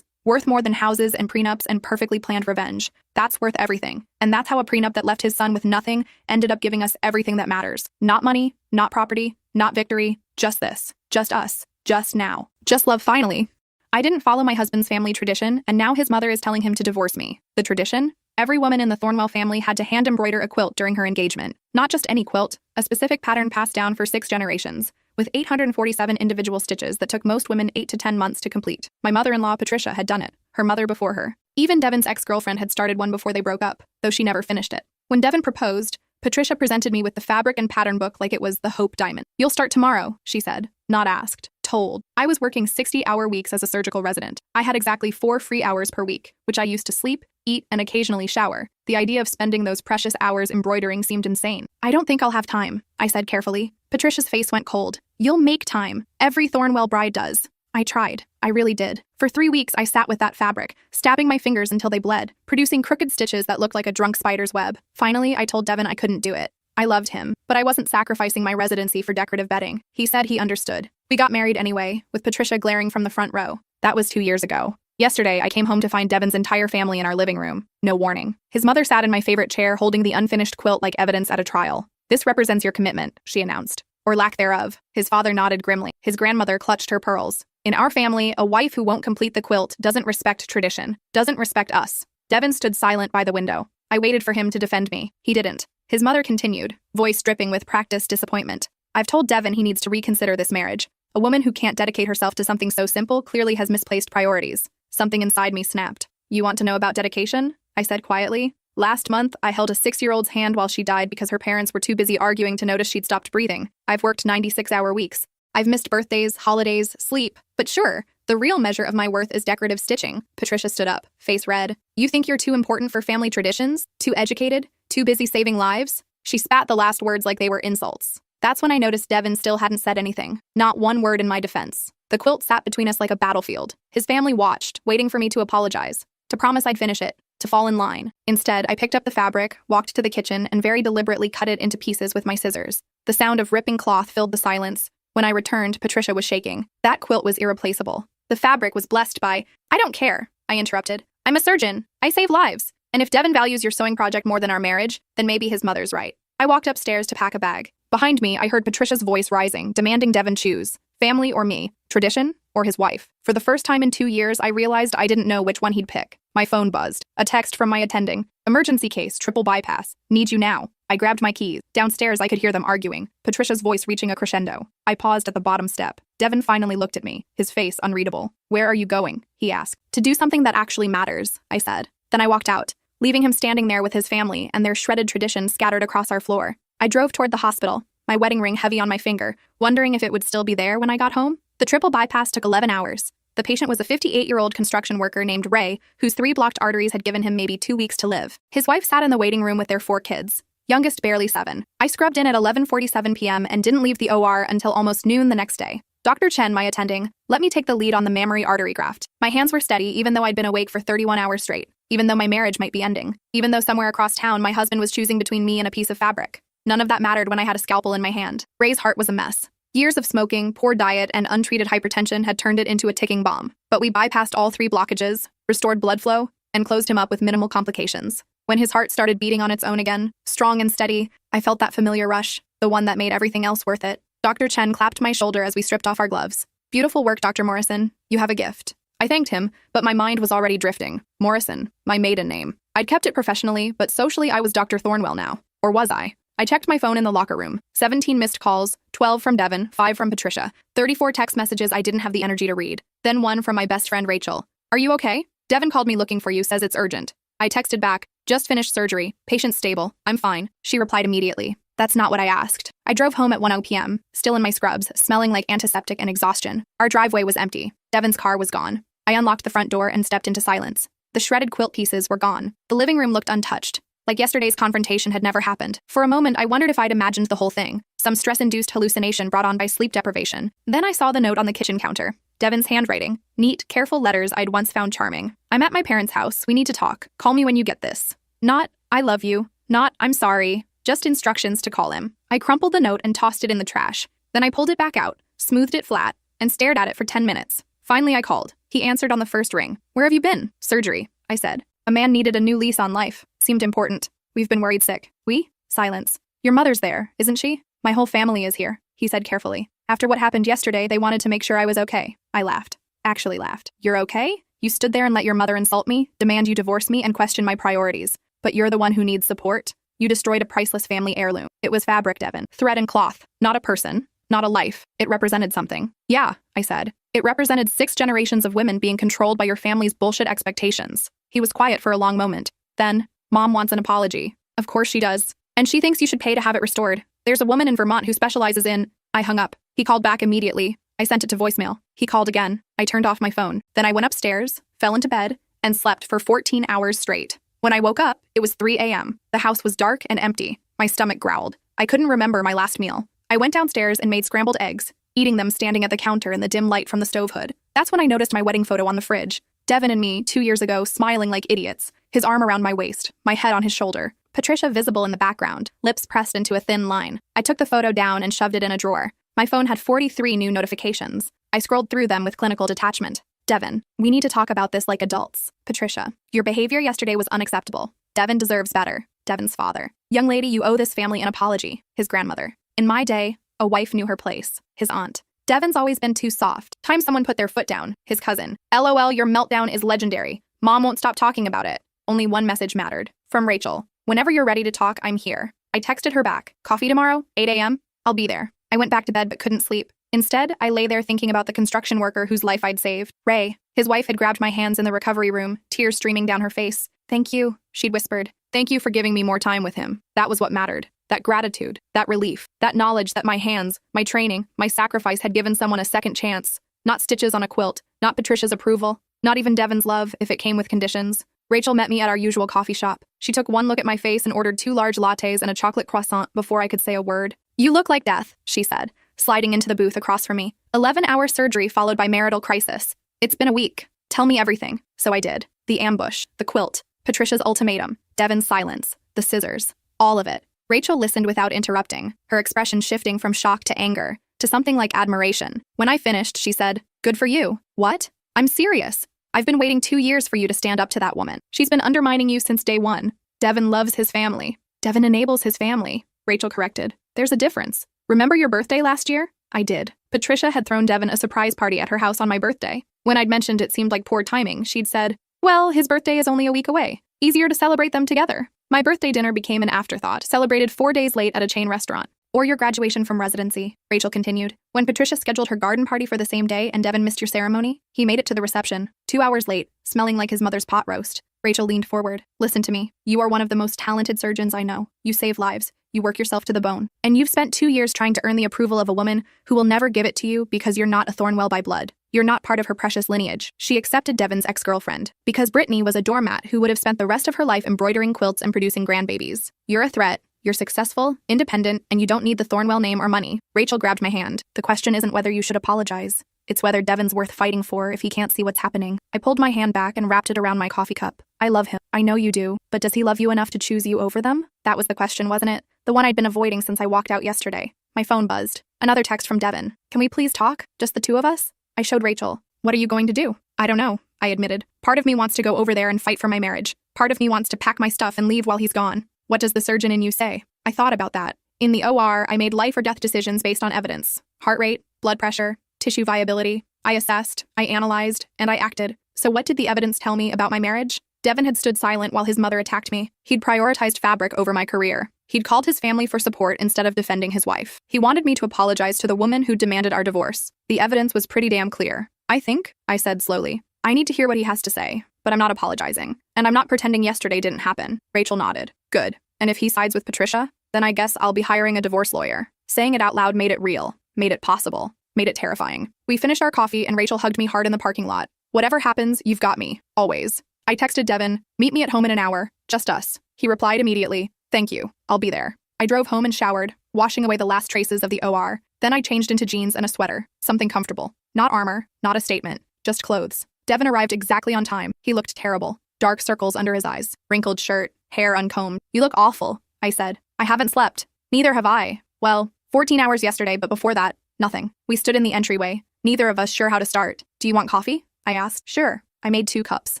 Worth more than houses and prenups and perfectly planned revenge. That's worth everything. And that's how a prenup that left his son with nothing ended up giving us everything that matters. Not money, not property, not victory, just this. Just us. Just now. Just love finally. I didn't follow my husband's family tradition, and now his mother is telling him to divorce me. The tradition? Every woman in the Thornwell family had to hand embroider a quilt during her engagement. Not just any quilt, a specific pattern passed down for 6 generations, with 847 individual stitches that took most women 8 to 10 months to complete. My mother-in-law, Patricia, had done it, her mother before her. Even Devon's ex-girlfriend had started one before they broke up, though she never finished it. When Devon proposed, Patricia presented me with the fabric and pattern book like it was the Hope Diamond. You'll start tomorrow, she said, not asked. Told. I was working 60-hour weeks as a surgical resident. I had exactly 4 free hours per week, which I used to sleep, eat, and occasionally shower. The idea of spending those precious hours embroidering seemed insane. I don't think I'll have time, I said carefully. Patricia's face went cold. You'll make time. Every Thornwell bride does. I tried. I really did. For 3 weeks, I sat with that fabric, stabbing my fingers until they bled, producing crooked stitches that looked like a drunk spider's web. Finally, I told Devon I couldn't do it. I loved him, but I wasn't sacrificing my residency for decorative bedding. He said he understood. We got married anyway, with Patricia glaring from the front row. That was 2 years ago. Yesterday, I came home to find Devon's entire family in our living room. No warning. His mother sat in my favorite chair holding the unfinished quilt like evidence at a trial. This represents your commitment, she announced. Or lack thereof. His father nodded grimly. His grandmother clutched her pearls. In our family, a wife who won't complete the quilt doesn't respect tradition, doesn't respect us. Devon stood silent by the window. I waited for him to defend me. He didn't. His mother continued, voice dripping with practiced disappointment. I've told Devon he needs to reconsider this marriage. A woman who can't dedicate herself to something so simple clearly has misplaced priorities. Something inside me snapped. You want to know about dedication? I said quietly. Last month, I held a 6-year-old's hand while she died because her parents were too busy arguing to notice she'd stopped breathing. I've worked 96-hour weeks. I've missed birthdays, holidays, sleep. But sure, the real measure of my worth is decorative stitching. Patricia stood up, face red. You think you're too important for family traditions? Too educated? Too busy saving lives? She spat the last words like they were insults. That's when I noticed Devon still hadn't said anything. Not one word in my defense. The quilt sat between us like a battlefield. His family watched, waiting for me to apologize, to promise I'd finish it, to fall in line. Instead, I picked up the fabric, walked to the kitchen, and very deliberately cut it into pieces with my scissors. The sound of ripping cloth filled the silence. When I returned, Patricia was shaking. That quilt was irreplaceable. The fabric was blessed by— I don't care, I interrupted. I'm a surgeon. I save lives. And if Devin values your sewing project more than our marriage, then maybe his mother's right. I walked upstairs to pack a bag. Behind me, I heard Patricia's voice rising, demanding Devin choose. Family or me? Tradition or his wife? For the first time in 2 years, I realized I didn't know which one he'd pick. My phone buzzed. A text from my attending. Emergency case, triple bypass. Need you now. I grabbed my keys. Downstairs, I could hear them arguing, Patricia's voice reaching a crescendo. I paused at the bottom step. Devin finally looked at me, his face unreadable. Where are you going? He asked. To do something that actually matters, I said. Then I walked out, leaving him standing there with his family and their shredded traditions scattered across our floor. I drove toward the hospital, my wedding ring heavy on my finger, wondering if it would still be there when I got home. The triple bypass took 11 hours. The patient was a 58-year-old construction worker named Ray, whose 3 blocked arteries had given him maybe 2 weeks to live. His wife sat in the waiting room with their 4 kids, youngest barely 7. I scrubbed in at 11:47 p.m. and didn't leave the OR until almost noon the next day. Dr. Chen, my attending, let me take the lead on the mammary artery graft. My hands were steady even though I'd been awake for 31 hours straight, even though my marriage might be ending, even though somewhere across town my husband was choosing between me and a piece of fabric. None of that mattered when I had a scalpel in my hand. Ray's heart was a mess. Years of smoking, poor diet, and untreated hypertension had turned it into a ticking bomb. But we bypassed all 3 blockages, restored blood flow, and closed him up with minimal complications. When his heart started beating on its own again, strong and steady, I felt that familiar rush, the one that made everything else worth it. Dr. Chen clapped my shoulder as we stripped off our gloves. Beautiful work, Dr. Morrison. You have a gift. I thanked him, but my mind was already drifting. Morrison, my maiden name. I'd kept it professionally, but socially I was Dr. Thornwell now. Or was I? I checked my phone in the locker room. 17 missed calls, 12 from Devin, 5 from Patricia, 34 text messages I didn't have the energy to read, then 1 from my best friend Rachel. Are you okay? Devin called me looking for you, says it's urgent. I texted back, just finished surgery, patient stable, I'm fine. She replied immediately. That's not what I asked. I drove home at 1:00 p.m., still in my scrubs, smelling like antiseptic and exhaustion. Our driveway was empty. Devin's car was gone. I unlocked the front door and stepped into silence. The shredded quilt pieces were gone. The living room looked untouched. Like yesterday's confrontation had never happened. For a moment, I wondered if I'd imagined the whole thing, some stress-induced hallucination brought on by sleep deprivation. Then I saw the note on the kitchen counter. Devin's handwriting. Neat, careful letters I'd once found charming. I'm at my parents' house. We need to talk. Call me when you get this. Not, I love you. Not, I'm sorry. Just instructions to call him. I crumpled the note and tossed it in the trash. Then I pulled it back out, smoothed it flat, and stared at it for 10 minutes. Finally, I called. He answered on the first ring. Where have you been? Surgery, I said. A man needed a new lease on life. Seemed important. We've been worried sick. We? Silence. Your mother's there, isn't she? My whole family is here, he said carefully. After what happened yesterday, they wanted to make sure I was okay. I laughed. Actually laughed. You're okay? You stood there and let your mother insult me, demand you divorce me, and question my priorities. But you're the one who needs support? You destroyed a priceless family heirloom. It was fabric, Devin. Thread and cloth. Not a person. Not a life. It represented something. Yeah, I said. It represented 6 generations of women being controlled by your family's bullshit expectations. He was quiet for a long moment. Then, Mom wants an apology. Of course she does. And she thinks you should pay to have it restored. There's a woman in Vermont who specializes in... I hung up. He called back immediately. I sent it to voicemail. He called again. I turned off my phone. Then I went upstairs, fell into bed, and slept for 14 hours straight. When I woke up, it was 3 a.m. The house was dark and empty. My stomach growled. I couldn't remember my last meal. I went downstairs and made scrambled eggs, eating them standing at the counter in the dim light from the stove hood. That's when I noticed my wedding photo on the fridge. Devin and me, 2 years ago, smiling like idiots, his arm around my waist, my head on his shoulder. Patricia visible in the background, lips pressed into a thin line. I took the photo down and shoved it in a drawer. My phone had 43 new notifications. I scrolled through them with clinical detachment. Devin, we need to talk about this like adults. Patricia, your behavior yesterday was unacceptable. Devin deserves better. Devin's father. Young lady, you owe this family an apology. His grandmother. In my day, a wife knew her place. His aunt. Devin's always been too soft. Time someone put their foot down. His cousin. LOL, your meltdown is legendary. Mom won't stop talking about it. Only one message mattered. From Rachel. Whenever you're ready to talk, I'm here. I texted her back. Coffee tomorrow? 8 a.m.? I'll be there. I went back to bed but couldn't sleep. Instead, I lay there thinking about the construction worker whose life I'd saved. Ray. His wife had grabbed my hands in the recovery room, tears streaming down her face. Thank you, she'd whispered. Thank you for giving me more time with him. That was what mattered. That gratitude, that relief, that knowledge that my hands, my training, my sacrifice had given someone a second chance. Not stitches on a quilt, not Patricia's approval, not even Devin's love if it came with conditions. Rachel met me at our usual coffee shop. She took one look at my face and ordered 2 large lattes and a chocolate croissant before I could say a word. You look like death, she said, sliding into the booth across from me. 11-hour surgery followed by marital crisis. It's been a week. Tell me everything. So I did. The ambush, the quilt, Patricia's ultimatum, Devin's silence, the scissors, all of it. Rachel listened without interrupting, her expression shifting from shock to anger, to something like admiration. When I finished, she said, "Good for you." What? I'm serious. I've been waiting 2 years for you to stand up to that woman. She's been undermining you since day one. Devin loves his family. Devin enables his family, Rachel corrected. There's a difference. Remember your birthday last year? I did. Patricia had thrown Devin a surprise party at her house on my birthday. When I'd mentioned it seemed like poor timing, she'd said, well, his birthday is only a week away. Easier to celebrate them together. My birthday dinner became an afterthought, celebrated 4 days late at a chain restaurant. Or your graduation from residency, Rachel continued. When Patricia scheduled her garden party for the same day and Devin missed your ceremony, he made it to the reception, 2 hours late, smelling like his mother's pot roast. Rachel leaned forward. Listen to me. You are one of the most talented surgeons I know. You save lives. You work yourself to the bone. And you've spent 2 years trying to earn the approval of a woman who will never give it to you because you're not a Thornwell by blood. You're not part of her precious lineage. She accepted Devin's ex-girlfriend because Brittany was a doormat who would have spent the rest of her life embroidering quilts and producing grandbabies. You're a threat. You're successful, independent, and you don't need the Thornwell name or money. Rachel grabbed my hand. The question isn't whether you should apologize. It's whether Devin's worth fighting for if he can't see what's happening. I pulled my hand back and wrapped it around my coffee cup. I love him. I know you do. But does he love you enough to choose you over them? That was the question, wasn't it? The one I'd been avoiding since I walked out yesterday. My phone buzzed. Another text from Devin. Can we please talk? Just the two of us? I showed Rachel. What are you going to do? I don't know, I admitted. Part of me wants to go over there and fight for my marriage. Part of me wants to pack my stuff and leave while he's gone. What does the surgeon in you say? I thought about that. In the OR, I made life or death decisions based on evidence. Heart rate, blood pressure, tissue viability. I assessed, I analyzed, and I acted. So what did the evidence tell me about my marriage? Devin had stood silent while his mother attacked me. He'd prioritized fabric over my career. He'd called his family for support instead of defending his wife. He wanted me to apologize to the woman who demanded our divorce. The evidence was pretty damn clear. I think, I said slowly. I need to hear what he has to say, but I'm not apologizing. And I'm not pretending yesterday didn't happen. Rachel nodded. Good. And if he sides with Patricia, then I guess I'll be hiring a divorce lawyer. Saying it out loud made it real, made it possible, made it terrifying. We finished our coffee and Rachel hugged me hard in the parking lot. Whatever happens, you've got me. Always. I texted Devin, meet me at home in an hour. Just us. He replied immediately, thank you. I'll be there. I drove home and showered, washing away the last traces of the OR. Then I changed into jeans and a sweater. Something comfortable. Not armor, not a statement. Just clothes. Devin arrived exactly on time. He looked terrible. Dark circles under his eyes. Wrinkled shirt. Hair uncombed. You look awful, I said. I haven't slept. Neither have I. Well, 14 hours yesterday, but before that, nothing. We stood in the entryway. Neither of us sure how to start. Do you want coffee? I asked. Sure. I made 2 cups.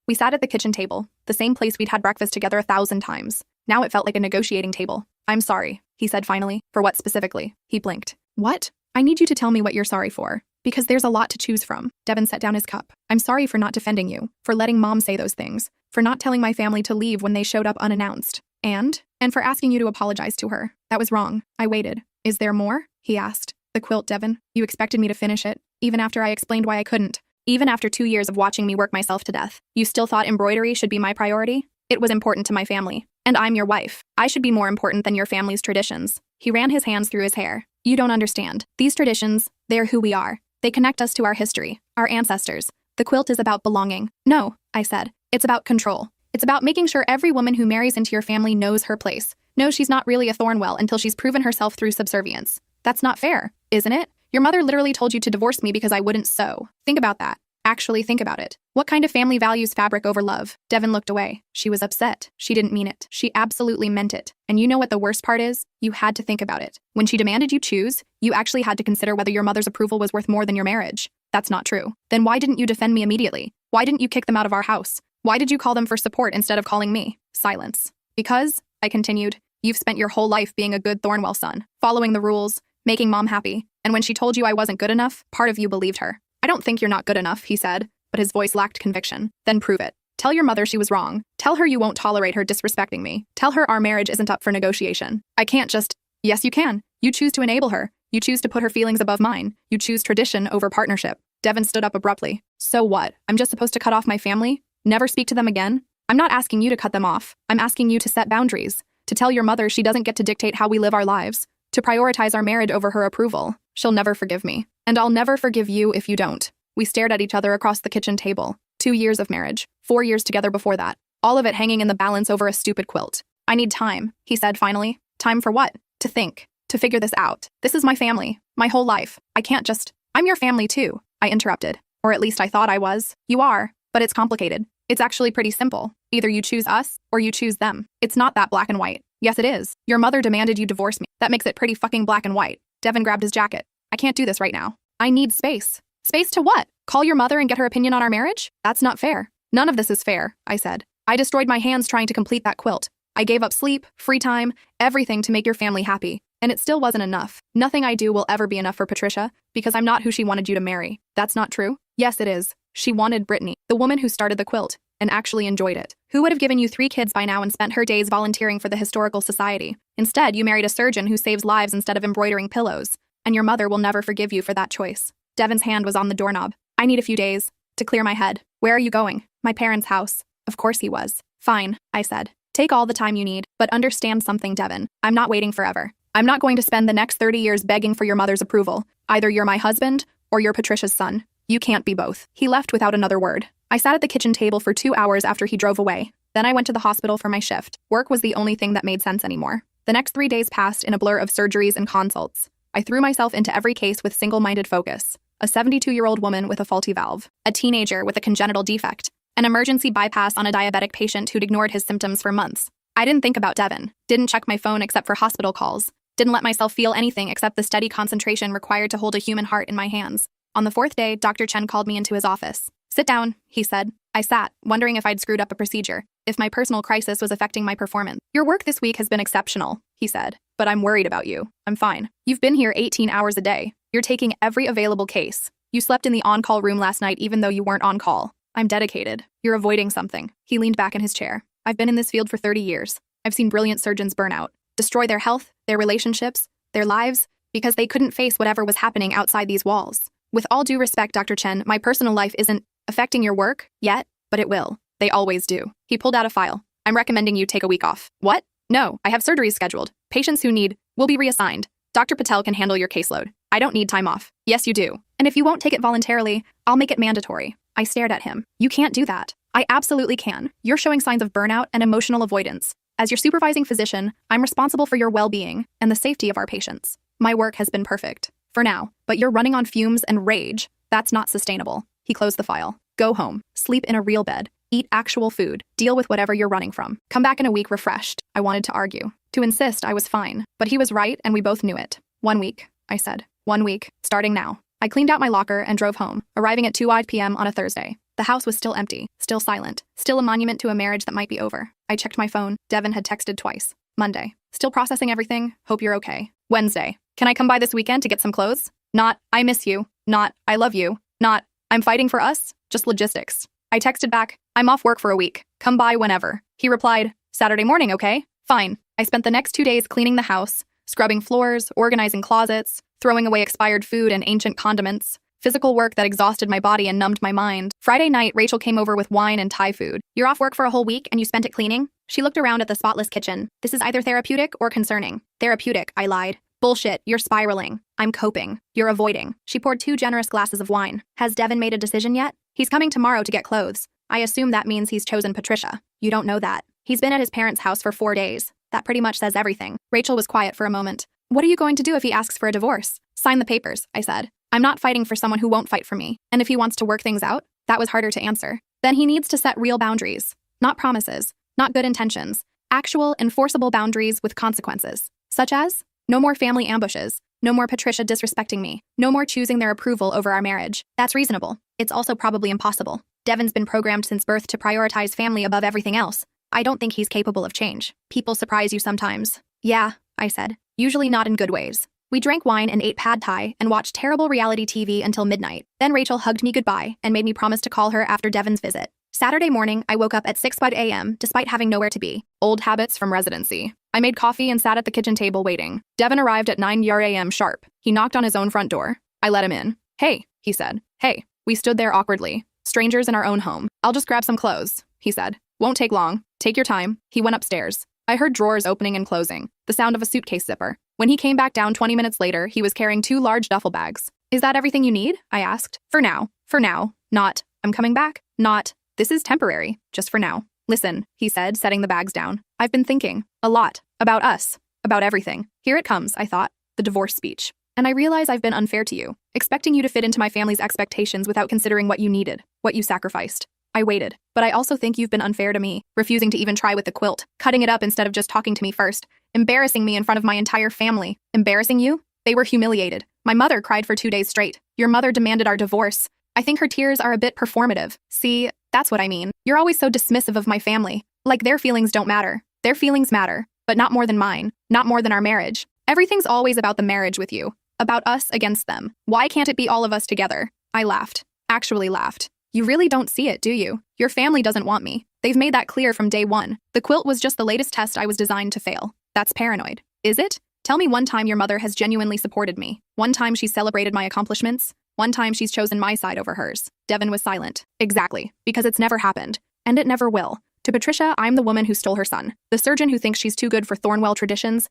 We sat at the kitchen table, the same place we'd had breakfast together 1,000 times. Now it felt like a negotiating table. I'm sorry, he said finally. For what specifically? He blinked. What? I need you to tell me what you're sorry for. Because there's a lot to choose from. Devin set down his cup. I'm sorry for not defending you, for letting Mom say those things, for not telling my family to leave when they showed up unannounced. And for asking you to apologize to her. That was wrong. I waited. Is there more? He asked. The quilt, Devin. You expected me to finish it, even after I explained why I couldn't. Even after 2 years of watching me work myself to death. You still thought embroidery should be my priority? It was important to my family. And I'm your wife. I should be more important than your family's traditions. He ran his hands through his hair. You don't understand. These traditions, they're who we are. They connect us to our history, our ancestors. The quilt is about belonging. No, I said. It's about control. It's about making sure every woman who marries into your family knows her place. Knows she's not really a Thornwell until she's proven herself through subservience. That's not fair, isn't it? Your mother literally told you to divorce me because I wouldn't sew. Think about that. Actually think about it. What kind of family values fabric over love? Devin looked away. She was upset. She didn't mean it. She absolutely meant it. And you know what the worst part is? You had to think about it. When she demanded you choose, you actually had to consider whether your mother's approval was worth more than your marriage. That's not true. Then why didn't you defend me immediately? Why didn't you kick them out of our house? Why did you call them for support instead of calling me? Silence. Because, I continued, you've spent your whole life being a good Thornwell son, following the rules, making Mom happy. And when she told you I wasn't good enough, part of you believed her. I don't think you're not good enough, he said, but his voice lacked conviction. Then prove it. Tell your mother she was wrong. Tell her you won't tolerate her disrespecting me. Tell her our marriage isn't up for negotiation. I can't just... Yes, you can. You choose to enable her. You choose to put her feelings above mine. You choose tradition over partnership. Devin stood up abruptly. So what? I'm just supposed to cut off my family? Never speak to them again? I'm not asking you to cut them off. I'm asking you to set boundaries. To tell your mother she doesn't get to dictate how we live our lives. To prioritize our marriage over her approval. She'll never forgive me. And I'll never forgive you if you don't. We stared at each other across the kitchen table. 2 years of marriage. 4 years together before that. All of it hanging in the balance over a stupid quilt. I need time, he said finally. Time for what? To think. To figure this out. This is my family. My whole life. I can't just... I'm your family too, I interrupted. Or at least I thought I was. You are. But it's complicated. It's actually pretty simple. Either you choose us, or you choose them. It's not that black and white. Yes, it is. Your mother demanded you divorce me. That makes it pretty fucking black and white. Devin grabbed his jacket. I can't do this right now. I need space. Space to what? Call your mother and get her opinion on our marriage? That's not fair. None of this is fair, I said. I destroyed my hands trying to complete that quilt. I gave up sleep, free time, everything to make your family happy. And it still wasn't enough. Nothing I do will ever be enough for Patricia, because I'm not who she wanted you to marry. That's not true? Yes, it is. She wanted Brittany, the woman who started the quilt, and actually enjoyed it. Who would have given you 3 kids by now and spent her days volunteering for the Historical Society? Instead, you married a surgeon who saves lives instead of embroidering pillows. And your mother will never forgive you for that choice. Devin's hand was on the doorknob. I need a few days to clear my head. Where are you going? My parents' house. Of course he was. Fine, I said. Take all the time you need, but understand something, Devin. I'm not waiting forever. I'm not going to spend the next 30 years begging for your mother's approval. Either you're my husband, or you're Patricia's son. You can't be both. He left without another word. I sat at the kitchen table for 2 hours after he drove away. Then I went to the hospital for my shift. Work was the only thing that made sense anymore. The next 3 days passed in a blur of surgeries and consults. I threw myself into every case with single-minded focus. A 72-year-old woman with a faulty valve. A teenager with a congenital defect. An emergency bypass on a diabetic patient who'd ignored his symptoms for months. I didn't think about Devin. Didn't check my phone except for hospital calls. Didn't let myself feel anything except the steady concentration required to hold a human heart in my hands. On the 4th day, Dr. Chen called me into his office. Sit down, he said. I sat, wondering if I'd screwed up a procedure, if my personal crisis was affecting my performance. Your work this week has been exceptional, he said, but I'm worried about you. I'm fine. You've been here 18 hours a day. You're taking every available case. You slept in the on-call room last night even though you weren't on call. I'm dedicated. You're avoiding something. He leaned back in his chair. I've been in this field for 30 years. I've seen brilliant surgeons burn out, destroy their health, their relationships, their lives, because they couldn't face whatever was happening outside these walls. With all due respect, Dr. Chen, my personal life isn't affecting your work yet, but it will. They always do. He pulled out a file. I'm recommending you take a week off. What? No, I have surgeries scheduled. Patients who need will be reassigned. Dr. Patel can handle your caseload. I don't need time off. Yes, you do. And if you won't take it voluntarily, I'll make it mandatory. I stared at him. You can't do that. I absolutely can. You're showing signs of burnout and emotional avoidance. As your supervising physician, I'm responsible for your well-being and the safety of our patients. My work has been perfect. For now. But you're running on fumes and rage. That's not sustainable. He closed the file. Go home. Sleep in a real bed. Eat actual food. Deal with whatever you're running from. Come back in a week refreshed. I wanted to argue. To insist I was fine. But he was right and we both knew it. 1 week, I said. 1 week, starting now. I cleaned out my locker and drove home, arriving at 2 p.m. on a Thursday. The house was still empty, still silent, still a monument to a marriage that might be over. I checked my phone. Devin had texted twice. Monday. Still processing everything. Hope you're okay. Wednesday. Can I come by this weekend to get some clothes? Not, I miss you. Not, I love you. Not, I'm fighting for us. Just logistics. I texted back, I'm off work for a week. Come by whenever. He replied, Saturday morning, okay? Fine. I spent the next 2 days cleaning the house, scrubbing floors, organizing closets, throwing away expired food and ancient condiments. Physical work that exhausted my body and numbed my mind. Friday night, Rachel came over with wine and Thai food. You're off work for a whole week and you spent it cleaning? She looked around at the spotless kitchen. This is either therapeutic or concerning. Therapeutic, I lied. Bullshit, you're spiraling. I'm coping. You're avoiding. She poured 2 generous glasses of wine. Has Devin made a decision yet? He's coming tomorrow to get clothes. I assume that means he's chosen Patricia. You don't know that. He's been at his parents' house for 4 days. That pretty much says everything. Rachel was quiet for a moment. What are you going to do if he asks for a divorce? Sign the papers, I said. I'm not fighting for someone who won't fight for me. And if he wants to work things out, that was harder to answer. Then he needs to set real boundaries. Not promises. Not good intentions. Actual, enforceable boundaries with consequences. Such as, no more family ambushes. No more Patricia disrespecting me. No more choosing their approval over our marriage. That's reasonable. It's also probably impossible. Devin's been programmed since birth to prioritize family above everything else. I don't think he's capable of change. People surprise you sometimes. Yeah, I said. Usually not in good ways. We drank wine and ate pad thai and watched terrible reality TV until midnight. Then Rachel hugged me goodbye and made me promise to call her after Devin's visit. Saturday morning, I woke up at 6 a.m. despite having nowhere to be. Old habits from residency. I made coffee and sat at the kitchen table waiting. Devin arrived at 9 a.m. sharp. He knocked on his own front door. I let him in. Hey, he said. Hey. We stood there awkwardly. Strangers in our own home. I'll just grab some clothes, he said. Won't take long. Take your time. He went upstairs. I heard drawers opening and closing, the sound of a suitcase zipper. When he came back down 20 minutes later, he was carrying 2 large duffel bags. Is that everything you need? I asked. For now. For now. Not. I'm coming back. Not. This is temporary. Just for now. Listen, he said, setting the bags down. I've been thinking. A lot. About us. About everything. Here it comes, I thought. The divorce speech. And I realize I've been unfair to you, expecting you to fit into my family's expectations without considering what you needed, what you sacrificed. I waited, but I also think you've been unfair to me, refusing to even try with the quilt, cutting it up instead of just talking to me first, embarrassing me in front of my entire family. Embarrassing you? They were humiliated. My mother cried for 2 days straight. Your mother demanded our divorce. I think her tears are a bit performative. See, that's what I mean. You're always so dismissive of my family. Like their feelings don't matter. Their feelings matter, but not more than mine, not more than our marriage. Everything's always about the marriage with you, about us against them. Why can't it be all of us together? I laughed. Actually laughed. You really don't see it, do you? Your family doesn't want me. They've made that clear from day one. The quilt was just the latest test I was designed to fail. That's paranoid. Is it? Tell me one time your mother has genuinely supported me. One time she's celebrated my accomplishments. One time she's chosen my side over hers. Devin was silent. Exactly. Because it's never happened. And it never will. To Patricia, I'm the woman who stole her son. The surgeon who thinks she's too good for Thornwell traditions.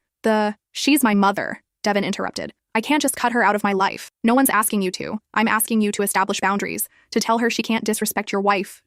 She's my mother. Devin interrupted. I can't just cut her out of my life. No one's asking you to. I'm asking you to establish boundaries. To tell her she can't disrespect your wife.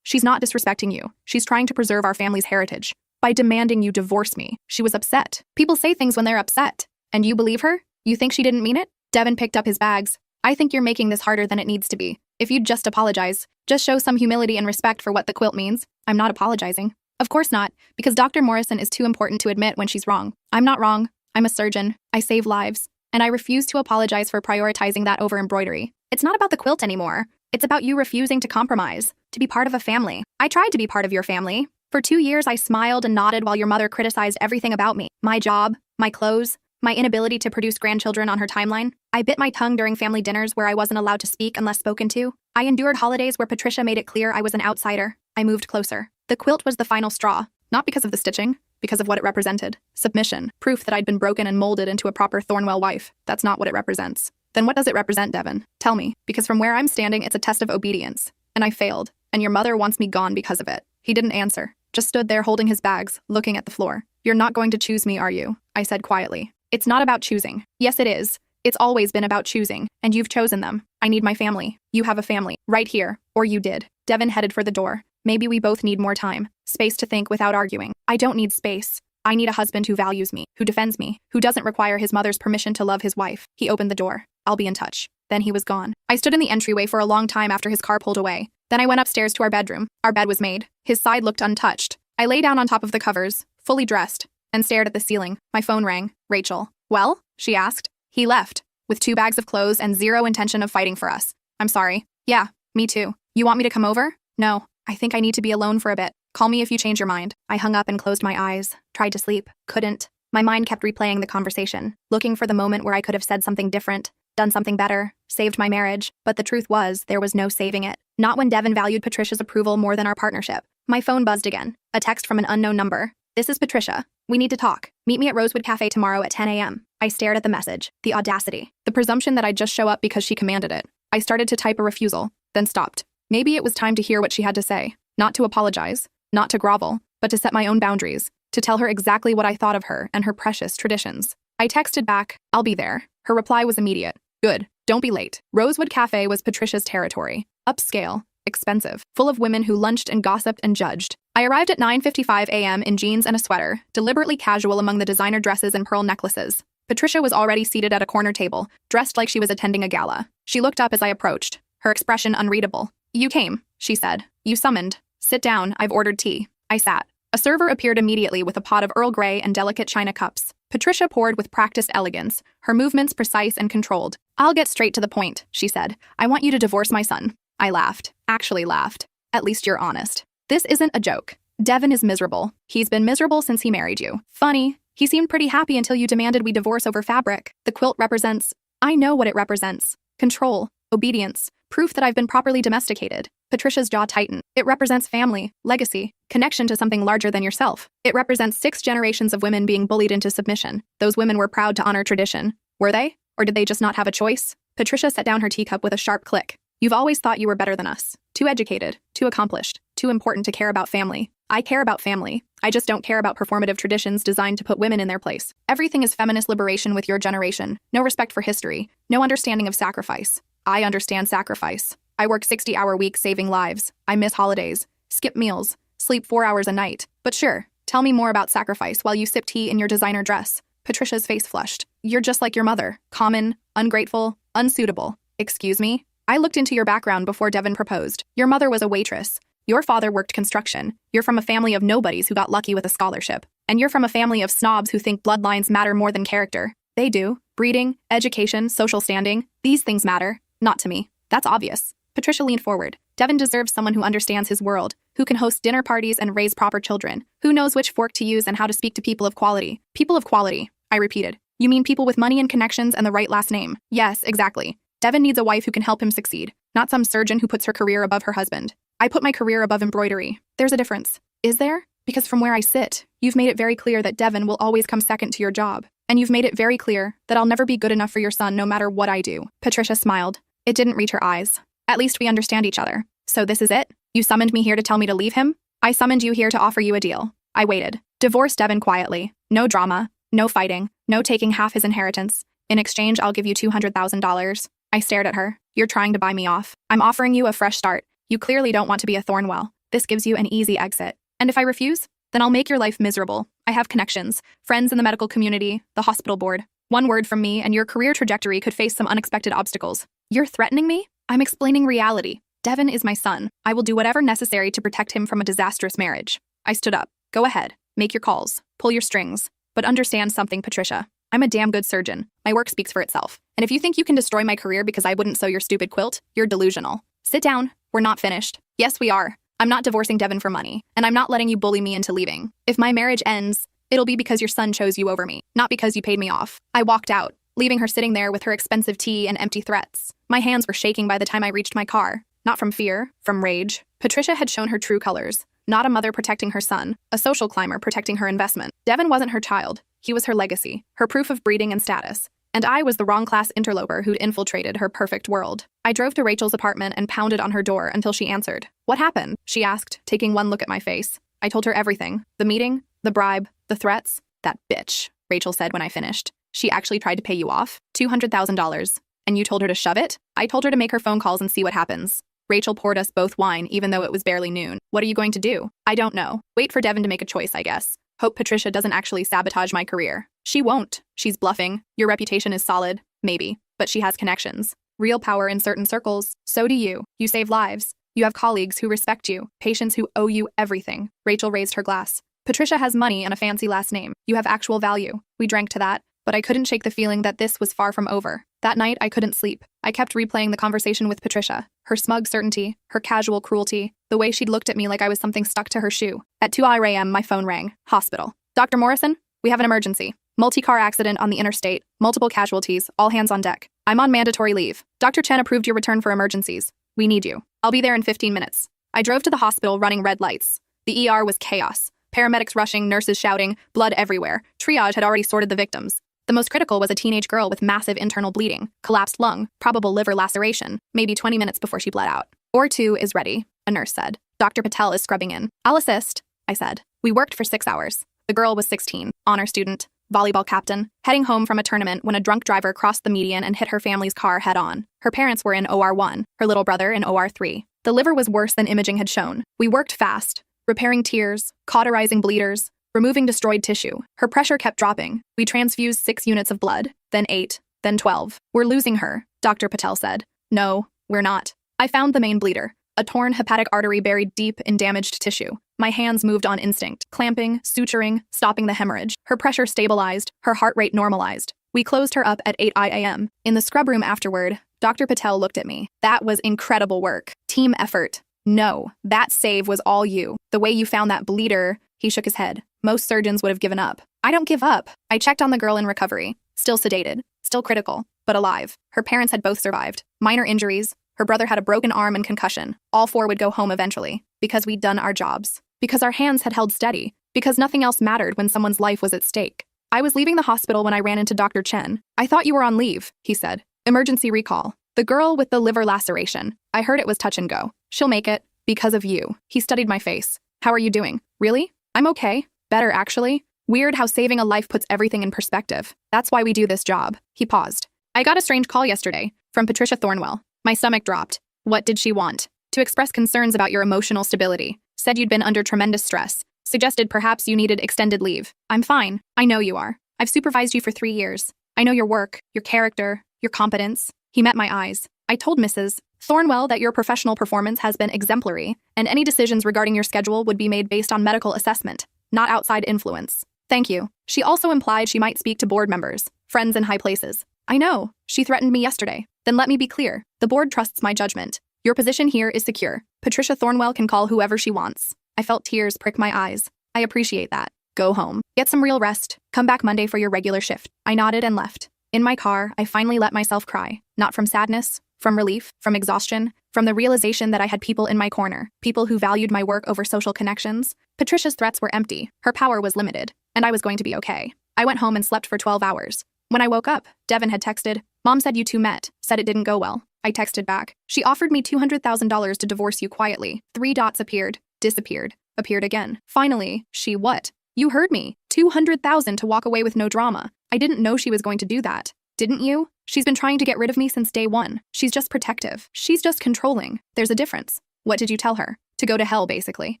She's not disrespecting you. She's trying to preserve our family's heritage. By demanding you divorce me. She was upset. People say things when they're upset. And you believe her? You think she didn't mean it? Devin picked up his bags. I think you're making this harder than it needs to be. If you'd just apologize, just show some humility and respect for what the quilt means. I'm not apologizing. Of course not, because Dr. Morrison is too important to admit when she's wrong. I'm not wrong. I'm a surgeon. I save lives. And I refuse to apologize for prioritizing that over embroidery. It's not about the quilt anymore. It's about you refusing to compromise, to be part of a family. I tried to be part of your family. For 2 years, I smiled and nodded while your mother criticized everything about me. My job, my clothes, my inability to produce grandchildren on her timeline. I bit my tongue during family dinners where I wasn't allowed to speak unless spoken to. I endured holidays where Patricia made it clear I was an outsider. I moved closer. The quilt was the final straw, not because of the stitching, because of what it represented. Submission, proof that I'd been broken and molded into a proper Thornwell wife. That's not what it represents. Then what does it represent, Devin? Tell me, because from where I'm standing, it's a test of obedience. And I failed, and your mother wants me gone because of it. He didn't answer, just stood there holding his bags, looking at the floor. You're not going to choose me, are you? I said quietly. It's not about choosing. Yes, it is. It's always been about choosing, and you've chosen them. I need my family. You have a family, right here, or you did. Devin headed for the door. Maybe we both need more time, space to think without arguing. I don't need space. I need a husband who values me, who defends me, who doesn't require his mother's permission to love his wife. He opened the door. I'll be in touch. Then he was gone. I stood in the entryway for a long time after his car pulled away. Then I went upstairs to our bedroom. Our bed was made. His side looked untouched. I lay down on top of the covers, fully dressed, and stared at the ceiling. My phone rang. Rachel. Well? She asked. He left, with 2 bags of clothes and zero intention of fighting for us. I'm sorry. Yeah, me too. You want me to come over? No, I think I need to be alone for a bit. Call me if you change your mind. I hung up and closed my eyes, tried to sleep, couldn't. My mind kept replaying the conversation, looking for the moment where I could have said something different, done something better, saved my marriage, but the truth was, there was no saving it. Not when Devin valued Patricia's approval more than our partnership. My phone buzzed again, a text from an unknown number. This is Patricia. We need to talk. Meet me at Rosewood Cafe tomorrow at 10 a.m. I stared at the message. The audacity. The presumption that I'd just show up because she commanded it. I started to type a refusal, then stopped. Maybe it was time to hear what she had to say. Not to apologize, not to grovel, but to set my own boundaries, to tell her exactly what I thought of her and her precious traditions. I texted back, I'll be there. Her reply was immediate. Good. Don't be late. Rosewood Cafe was Patricia's territory. Upscale. Expensive. Full of women who lunched and gossiped and judged. I arrived at 9:55 a.m. in jeans and a sweater, deliberately casual among the designer dresses and pearl necklaces. Patricia was already seated at a corner table, dressed like she was attending a gala. She looked up as I approached, her expression unreadable. You came, she said. You summoned. Sit down, I've ordered tea. I sat. A server appeared immediately with a pot of Earl Grey and delicate china cups. Patricia poured with practiced elegance, her movements precise and controlled. I'll get straight to the point, she said. I want you to divorce my son. I laughed. Actually laughed. At least you're honest. This isn't a joke. Devin is miserable. He's been miserable since he married you. Funny. He seemed pretty happy until you demanded we divorce over fabric. The quilt represents... I know what it represents. Control. Obedience. Proof that I've been properly domesticated. Patricia's jaw tightened. It represents family, legacy, connection to something larger than yourself. It represents 6 generations of women being bullied into submission. Those women were proud to honor tradition. Were they? Or did they just not have a choice? Patricia set down her teacup with a sharp click. You've always thought you were better than us. Too educated, too accomplished, too important to care about family. I care about family. I just don't care about performative traditions designed to put women in their place. Everything is feminist liberation with your generation. No respect for history. No understanding of sacrifice. I understand sacrifice. I work 60-hour weeks saving lives. I miss holidays, skip meals, sleep 4 hours a night. But sure, tell me more about sacrifice while you sip tea in your designer dress. Patricia's face flushed. You're just like your mother. Common, ungrateful, unsuitable. Excuse me? I looked into your background before Devin proposed. Your mother was a waitress. Your father worked construction. You're from a family of nobodies who got lucky with a scholarship. And you're from a family of snobs who think bloodlines matter more than character. They do. Breeding, education, social standing. These things matter. Not to me. That's obvious. Patricia leaned forward. Devin deserves someone who understands his world, who can host dinner parties and raise proper children, who knows which fork to use and how to speak to people of quality. People of quality, I repeated. You mean people with money and connections and the right last name? Yes, exactly. Devin needs a wife who can help him succeed, not some surgeon who puts her career above her husband. I put my career above embroidery. There's a difference. Is there? Because from where I sit, you've made it very clear that Devin will always come second to your job. And you've made it very clear that I'll never be good enough for your son no matter what I do. Patricia smiled. It didn't reach her eyes. At least we understand each other. So this is it? You summoned me here to tell me to leave him? I summoned you here to offer you a deal. I waited. Divorce Devin quietly. No drama. No fighting. No taking half his inheritance. In exchange, I'll give you $200,000. I stared at her. You're trying to buy me off. I'm offering you a fresh start. You clearly don't want to be a Thornwell. This gives you an easy exit. And if I refuse, then I'll make your life miserable. I have connections, friends in the medical community, the hospital board. One word from me and your career trajectory could face some unexpected obstacles. You're threatening me? I'm explaining reality. Devin is my son. I will do whatever necessary to protect him from a disastrous marriage. I stood up. Go ahead. Make your calls. Pull your strings. But understand something, Patricia. I'm a damn good surgeon. My work speaks for itself. And if you think you can destroy my career because I wouldn't sew your stupid quilt, you're delusional. Sit down. We're not finished. Yes, we are. I'm not divorcing Devin for money, and I'm not letting you bully me into leaving. If my marriage ends, it'll be because your son chose you over me, not because you paid me off. I walked out, leaving her sitting there with her expensive tea and empty threats. My hands were shaking by the time I reached my car. Not from fear, from rage. Patricia had shown her true colors. Not a mother protecting her son, a social climber protecting her investment. Devin wasn't her child. He was her legacy, her proof of breeding and status. And I was the wrong-class interloper who'd infiltrated her perfect world. I drove to Rachel's apartment and pounded on her door until she answered. What happened? She asked, taking one look at my face. I told her everything. The meeting, the bribe, the threats. That bitch, Rachel said when I finished. She actually tried to pay you off? $200,000. And you told her to shove it? I told her to make her phone calls and see what happens. Rachel poured us both wine, even though it was barely noon. What are you going to do? I don't know. Wait for Devin to make a choice, I guess. Hope Patricia doesn't actually sabotage my career. She won't. She's bluffing. Your reputation is solid. Maybe. But she has connections. Real power in certain circles. So do you. You save lives. You have colleagues who respect you. Patients who owe you everything. Rachel raised her glass. Patricia has money and a fancy last name. You have actual value. We drank to that. But I couldn't shake the feeling that this was far from over. That night, I couldn't sleep. I kept replaying the conversation with Patricia. Her smug certainty, her casual cruelty, the way she'd looked at me like I was something stuck to her shoe. At 2 a.m., my phone rang. Hospital. Dr. Morrison? We have an emergency. Multi-car accident on the interstate. Multiple casualties. All hands on deck. I'm on mandatory leave. Dr. Chen approved your return for emergencies. We need you. I'll be there in 15 minutes. I drove to the hospital running red lights. The ER was chaos. Paramedics rushing, nurses shouting, blood everywhere. Triage had already sorted the victims. The most critical was a teenage girl with massive internal bleeding, collapsed lung, probable liver laceration, maybe 20 minutes before she bled out. Or 2 is ready, a nurse said. Dr. Patel is scrubbing in. I'll assist, I said. We worked for 6 hours. The girl was 16, honor student, volleyball captain, heading home from a tournament when a drunk driver crossed the median and hit her family's car head-on. Her parents were in OR1, her little brother in OR3. The liver was worse than imaging had shown. We worked fast, repairing tears, cauterizing bleeders, removing destroyed tissue. Her pressure kept dropping. We transfused 6 units of blood, then 8, then 12. We're losing her, Dr. Patel said. No, we're not. I found the main bleeder, a torn hepatic artery buried deep in damaged tissue. My hands moved on instinct, clamping, suturing, stopping the hemorrhage. Her pressure stabilized, her heart rate normalized. We closed her up at 8 a.m. In the scrub room afterward, Dr. Patel looked at me. That was incredible work. Team effort. No, that save was all you. The way you found that bleeder, he shook his head. Most surgeons would have given up. I don't give up. I checked on the girl in recovery. Still sedated, still critical, but alive. Her parents had both survived. Minor injuries. Her brother had a broken arm and concussion. All 4 would go home eventually. Because we'd done our jobs. Because our hands had held steady. Because nothing else mattered when someone's life was at stake. I was leaving the hospital when I ran into Dr. Chen. I thought you were on leave, he said. Emergency recall. The girl with the liver laceration. I heard it was touch and go. She'll make it. Because of you. He studied my face. How are you doing? Really? I'm okay. Better, actually. Weird how saving a life puts everything in perspective. That's why we do this job. He paused. I got a strange call yesterday from Patricia Thornwell. My stomach dropped. What did she want? To express concerns about your emotional stability. Said you'd been under tremendous stress. Suggested perhaps you needed extended leave. I'm fine. I know you are. I've supervised you for 3 years. I know your work, your character, your competence. He met my eyes. I told Mrs. Thornwell that your professional performance has been exemplary, and any decisions regarding your schedule would be made based on medical assessment, not outside influence. Thank you. She also implied she might speak to board members, friends in high places. I know. She threatened me yesterday. Then let me be clear. The board trusts my judgment. Your position here is secure. Patricia Thornwell can call whoever she wants. I felt tears prick my eyes. I appreciate that. Go home. Get some real rest. Come back Monday for your regular shift. I nodded and left. In my car, I finally let myself cry. Not from sadness, from relief, from exhaustion, from the realization that I had people in my corner, people who valued my work over social connections. Patricia's threats were empty. Her power was limited, and I was going to be okay. I went home and slept for 12 hours. When I woke up, Devin had texted, "Mom said you two met, said it didn't go well." I texted back, "She offered me $200,000 to divorce you quietly." 3 dots appeared, disappeared, appeared again. Finally, she what? You heard me. $200,000 to walk away with no drama. I didn't know she was going to do that. Didn't you? She's been trying to get rid of me since day one. She's just protective. She's just controlling. There's a difference. What did you tell her? To go to hell, basically.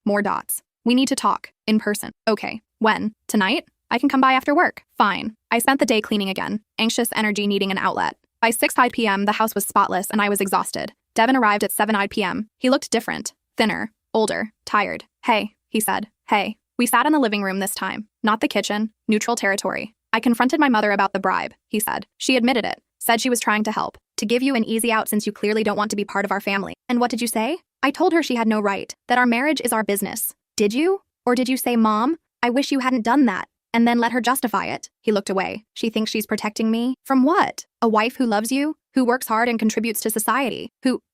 More dots. We need to talk. In person. Okay. When? Tonight? I can come by after work. Fine. I spent the day cleaning again, anxious energy needing an outlet. By 6:00 p.m., the house was spotless and I was exhausted. Devin arrived at 7:00 p.m. He looked different, thinner, older, tired. "Hey," he said. "Hey." We sat in the living room this time, not the kitchen, neutral territory. "I confronted my mother about the bribe," he said. "She admitted it, said she was trying to help, to give you an easy out since you clearly don't want to be part of our family." "And what did you say?" "I told her she had no right, that our marriage is our business." "Did you? Or did you say, 'Mom, I wish you hadn't done that,' and then let her justify it?" He looked away. "She thinks she's protecting me? From what? A wife who loves you? Who works hard and contributes to society?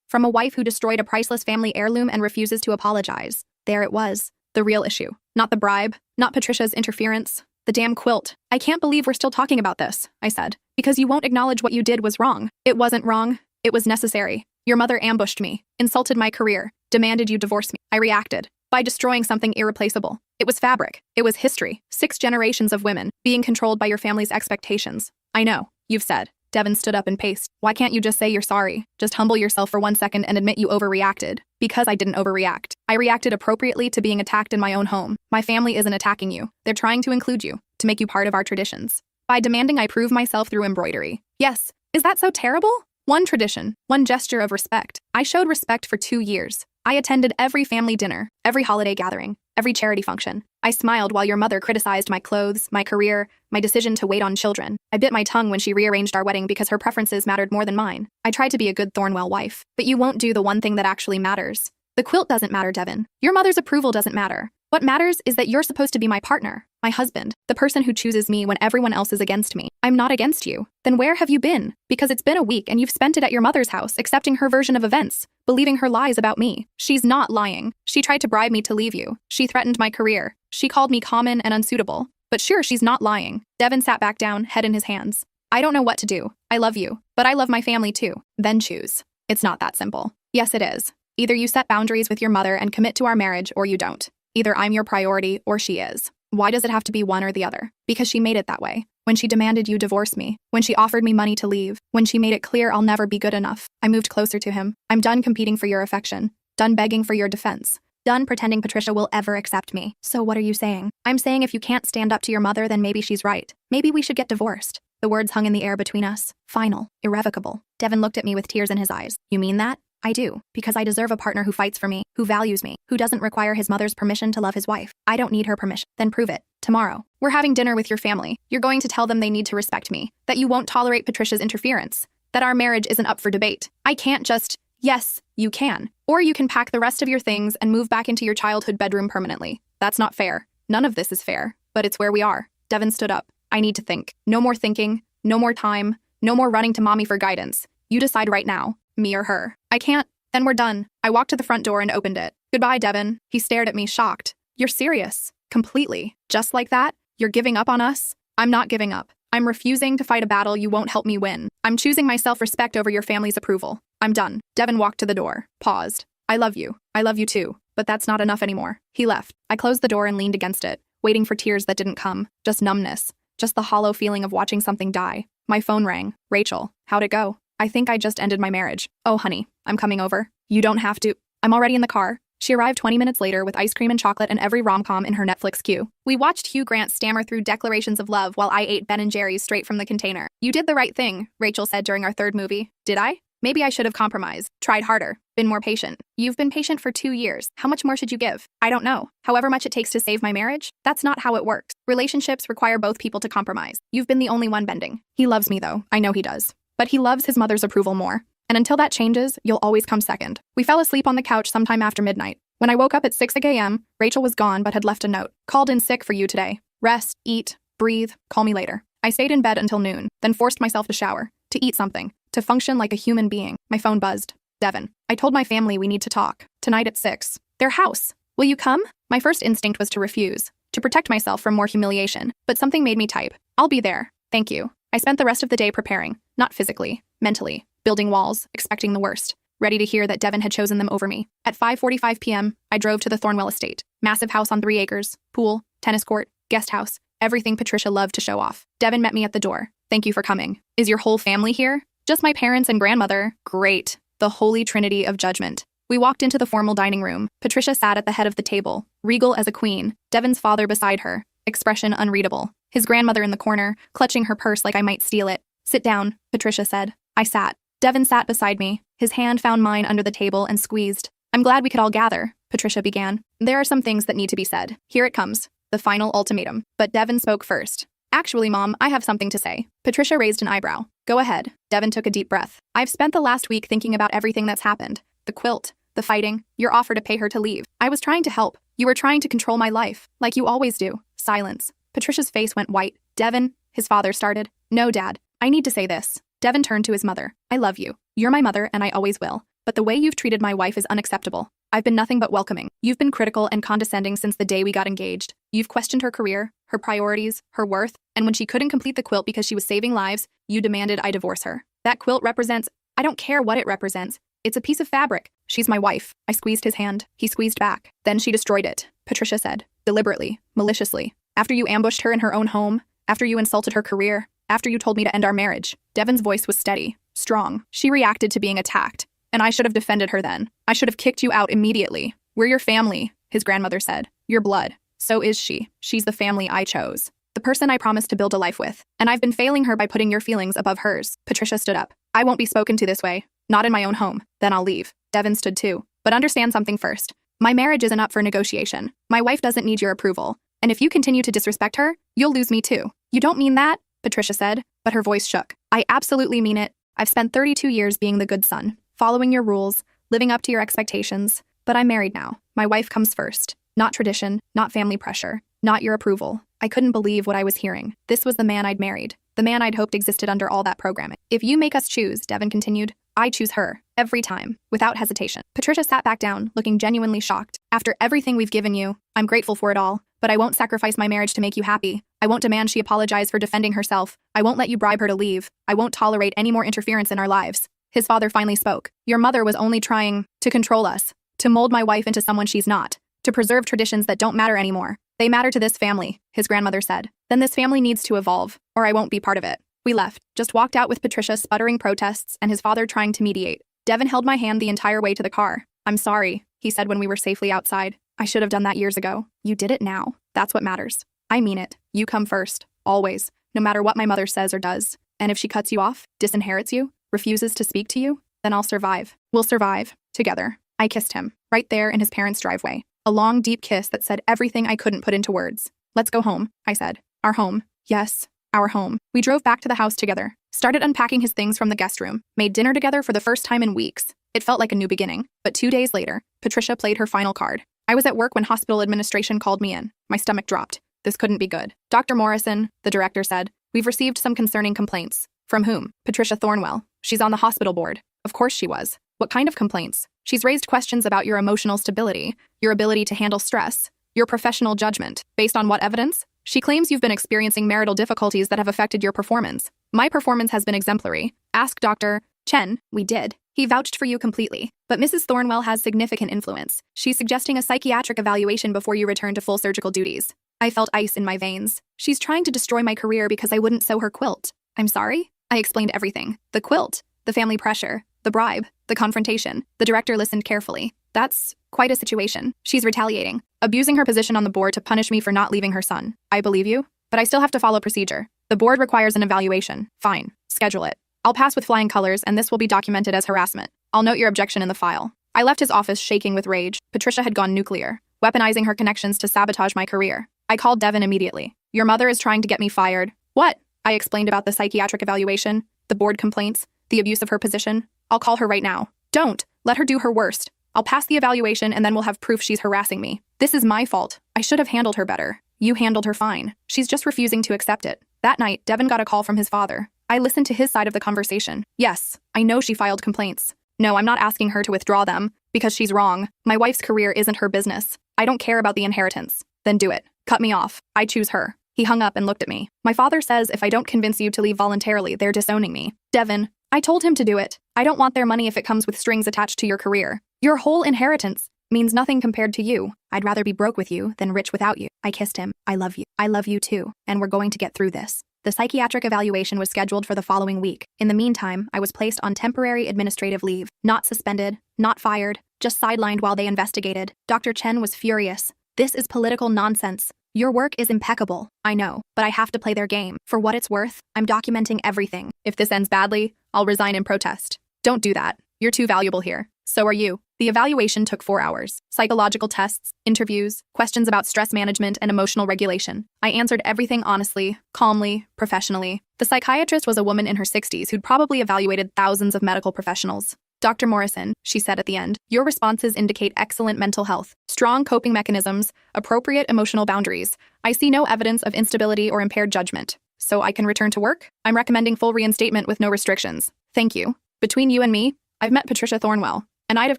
From a wife who destroyed a priceless family heirloom and refuses to apologize." There it was. The real issue. Not the bribe. Not Patricia's interference. The damn quilt. "I can't believe we're still talking about this," I said. "Because you won't acknowledge what you did was wrong." "It wasn't wrong. It was necessary. Your mother ambushed me, insulted my career, demanded you divorce me. I reacted by destroying something irreplaceable. It was fabric. It was history. 6 generations of women being controlled by your family's expectations." "I know. You've said." Devin stood up and paced. "Why can't you just say you're sorry? Just humble yourself for 1 second and admit you overreacted." "Because I didn't overreact. I reacted appropriately to being attacked in my own home. My family isn't attacking you. They're trying to include you, to make you part of our traditions. By demanding I prove myself through embroidery." "Yes. Is that so terrible?" "One tradition, one gesture of respect. I showed respect for 2 years. I attended every family dinner, every holiday gathering, every charity function. I smiled while your mother criticized my clothes, my career, my decision to wait on children. I bit my tongue when she rearranged our wedding because her preferences mattered more than mine. I tried to be a good Thornwell wife. But you won't do the one thing that actually matters. The quilt doesn't matter, Devin. Your mother's approval doesn't matter. What matters is that you're supposed to be my partner, my husband, the person who chooses me when everyone else is against me. I'm not against you. Then where have you been? Because it's been a week and you've spent it at your mother's house, accepting her version of events, believing her lies about me. She's not lying. She tried to bribe me to leave you. She threatened my career. She called me common and unsuitable. But sure, she's not lying." Devin sat back down, head in his hands. "I don't know what to do. I love you, but I love my family too. Then choose." "It's not that simple." "Yes, it is. Either you set boundaries with your mother and commit to our marriage, or you don't. Either I'm your priority or she is. Why does it have to be one or the other? Because she made it that way. When she demanded you divorce me, when she offered me money to leave, when she made it clear I'll never be good enough, I moved closer to him. I'm done competing for your affection, done begging for your defense, done pretending Patricia will ever accept me." "So what are you saying?" "I'm saying if you can't stand up to your mother, then maybe she's right. Maybe we should get divorced." The words hung in the air between us. Final. Irrevocable. Devin looked at me with tears in his eyes. "You mean that?" "I do, because I deserve a partner who fights for me, who values me, who doesn't require his mother's permission to love his wife. I don't need her permission." "Then prove it. Tomorrow. We're having dinner with your family. You're going to tell them they need to respect me, that you won't tolerate Patricia's interference, that our marriage isn't up for debate. I can't just..." "Yes, you can. Or you can pack the rest of your things and move back into your childhood bedroom permanently. That's not fair. None of this is fair, but it's where we are." Devin stood up. "I need to think. No more thinking, no more time, no more running to mommy for guidance. You decide right now, me or her." "I can't." "Then we're done." I walked to the front door and opened it. "Goodbye, Devin." He stared at me, shocked. "You're serious? Completely? Just like that? You're giving up on us?" "I'm not giving up. I'm refusing to fight a battle you won't help me win. I'm choosing my self-respect over your family's approval. I'm done." Devin walked to the door, paused. "I love you. I love you too. But that's not enough anymore." He left. I closed the door and leaned against it, waiting for tears that didn't come. Just numbness. Just the hollow feeling of watching something die. My phone rang. "Rachel, how'd it go?" "I think I just ended my marriage." "Oh, honey, I'm coming over." "You don't have to." "I'm already in the car." She arrived 20 minutes later with ice cream and chocolate and every rom-com in her Netflix queue. We watched Hugh Grant stammer through declarations of love while I ate Ben & Jerry's straight from the container. "You did the right thing," Rachel said during our third movie. "Did I? Maybe I should have compromised, tried harder, been more patient." "You've been patient for 2 years. How much more should you give?" "I don't know. However much it takes to save my marriage?" "That's not how it works. Relationships require both people to compromise. You've been the only one bending." "He loves me though. I know he does. But he loves his mother's approval more." And until that changes, you'll always come second. We fell asleep on the couch sometime after midnight. When I woke up at 6 a.m., Rachel was gone but had left a note. Called in sick for you today. Rest, eat, breathe, call me later. I stayed in bed until noon, then forced myself to shower, to eat something, to function like a human being. My phone buzzed. Devin. I told my family we need to talk. Tonight at 6. Their house. Will you come? My first instinct was to refuse, to protect myself from more humiliation, but something made me type. I'll be there. Thank you. I spent the rest of the day preparing, not physically, mentally, building walls, expecting the worst, ready to hear that Devin had chosen them over me. At 5:45 p.m., I drove to the Thornwell estate. Massive house on 3 acres, pool, tennis court, guest house, everything Patricia loved to show off. Devin met me at the door. Thank you for coming. Is your whole family here? Just my parents and grandmother. Great. The holy trinity of judgment. We walked into the formal dining room. Patricia sat at the head of the table, regal as a queen, Devin's father beside her, expression unreadable. His grandmother in the corner, clutching her purse like I might steal it. Sit down, Patricia said. I sat. Devin sat beside me. His hand found mine under the table and squeezed. I'm glad we could all gather, Patricia began. There are some things that need to be said. Here it comes. The final ultimatum. But Devin spoke first. Actually, Mom, I have something to say. Patricia raised an eyebrow. Go ahead. Devin took a deep breath. I've spent the last week thinking about everything that's happened. The quilt, the fighting, your offer to pay her to leave. I was trying to help. You were trying to control my life, like you always do. Silence. Patricia's face went white. Devin, his father started. No, Dad. I need to say this. Devin turned to his mother. I love you. You're my mother and I always will. But the way you've treated my wife is unacceptable. I've been nothing but welcoming. You've been critical and condescending since the day we got engaged. You've questioned her career, her priorities, her worth, and when she couldn't complete the quilt because she was saving lives, you demanded I divorce her. That quilt represents, I don't care what it represents. It's a piece of fabric. She's my wife. I squeezed his hand. He squeezed back. Then she destroyed it, Patricia said, deliberately, maliciously. After you ambushed her in her own home, after you insulted her career, after you told me to end our marriage. Devin's voice was steady, strong. She reacted to being attacked. And I should have defended her then. I should have kicked you out immediately. We're your family, his grandmother said. Your blood. So is she. She's the family I chose. The person I promised to build a life with. And I've been failing her by putting your feelings above hers. Patricia stood up. I won't be spoken to this way. Not in my own home. Then I'll leave. Devin stood too. But understand something first. My marriage isn't up for negotiation. My wife doesn't need your approval. And if you continue to disrespect her, you'll lose me too. You don't mean that? Patricia said, but her voice shook. I absolutely mean it. I've spent 32 years being the good son, following your rules, living up to your expectations. But I'm married now. My wife comes first. Not tradition, not family pressure, not your approval. I couldn't believe what I was hearing. This was the man I'd married, the man I'd hoped existed under all that programming. If you make us choose, Devin continued, I choose her, every time, without hesitation. Patricia sat back down, looking genuinely shocked. After everything we've given you, I'm grateful for it all, but I won't sacrifice my marriage to make you happy. I won't demand she apologize for defending herself. I won't let you bribe her to leave. I won't tolerate any more interference in our lives. His father finally spoke. Your mother was only trying to control us, to mold my wife into someone she's not, to preserve traditions that don't matter anymore. They matter to this family, his grandmother said. Then this family needs to evolve, or I won't be part of it. We left, just walked out with Patricia sputtering protests and his father trying to mediate. Devin held my hand the entire way to the car. I'm sorry, he said when we were safely outside. I should have done that years ago. You did it now. That's what matters. I mean it. You come first, always, no matter what my mother says or does. And if she cuts you off, disinherits you, refuses to speak to you, then I'll survive. We'll survive, together. I kissed him, right there in his parents' driveway. A long, deep kiss that said everything I couldn't put into words. Let's go home, I said. Our home. Yes, our home. We drove back to the house together, started unpacking his things from the guest room, made dinner together for the first time in weeks. It felt like a new beginning. But 2 days later, Patricia played her final card. I was at work when hospital administration called me in. My stomach dropped. This couldn't be good. Dr. Morrison, the director said, we've received some concerning complaints. From whom? Patricia Thornwell. She's on the hospital board. Of course she was. What kind of complaints? She's raised questions about your emotional stability, your ability to handle stress, your professional judgment. Based on what evidence? She claims you've been experiencing marital difficulties that have affected your performance. My performance has been exemplary. Ask Dr. Chen. We did. He vouched for you completely. But Mrs. Thornwell has significant influence. She's suggesting a psychiatric evaluation before you return to full surgical duties. I felt ice in my veins. She's trying to destroy my career because I wouldn't sew her quilt. I'm sorry? I explained everything. The quilt, the family pressure, the bribe, the confrontation. The director listened carefully. That's quite a situation. She's retaliating, abusing her position on the board to punish me for not leaving her son. I believe you, but I still have to follow procedure. The board requires an evaluation. Fine. Schedule it. I'll pass with flying colors, and this will be documented as harassment. I'll note your objection in the file. I left his office shaking with rage. Patricia had gone nuclear, weaponizing her connections to sabotage my career. I called Devin immediately. Your mother is trying to get me fired. What? I explained about the psychiatric evaluation, the board complaints, the abuse of her position. I'll call her right now. Don't. Let her do her worst. I'll pass the evaluation and then we'll have proof she's harassing me. This is my fault. I should have handled her better. You handled her fine. She's just refusing to accept it. That night, Devin got a call from his father. I listened to his side of the conversation. Yes, I know she filed complaints. No, I'm not asking her to withdraw them, because she's wrong. My wife's career isn't her business. I don't care about the inheritance. Then do it. Cut me off. I choose her. He hung up and looked at me. My father says if I don't convince you to leave voluntarily, they're disowning me. Devin, I told him to do it. I don't want their money if it comes with strings attached to your career. Your whole inheritance means nothing compared to you. I'd rather be broke with you than rich without you. I kissed him. I love you. I love you too. And we're going to get through this. The psychiatric evaluation was scheduled for the following week. In the meantime, I was placed on temporary administrative leave. Not suspended, not fired, just sidelined while they investigated. Dr. Chen was furious. This is political nonsense. Your work is impeccable. I know, but I have to play their game. For what it's worth, I'm documenting everything. If this ends badly, I'll resign in protest. Don't do that. You're too valuable here. So are you. The evaluation took 4 hours. Psychological tests, interviews, questions about stress management and emotional regulation. I answered everything honestly, calmly, professionally. The psychiatrist was a woman in her 60s who'd probably evaluated thousands of medical professionals. Dr. Morrison, she said at the end, your responses indicate excellent mental health, strong coping mechanisms, appropriate emotional boundaries. I see no evidence of instability or impaired judgment. So I can return to work? I'm recommending full reinstatement with no restrictions. Thank you. Between you and me, I've met Patricia Thornwell. And I'd have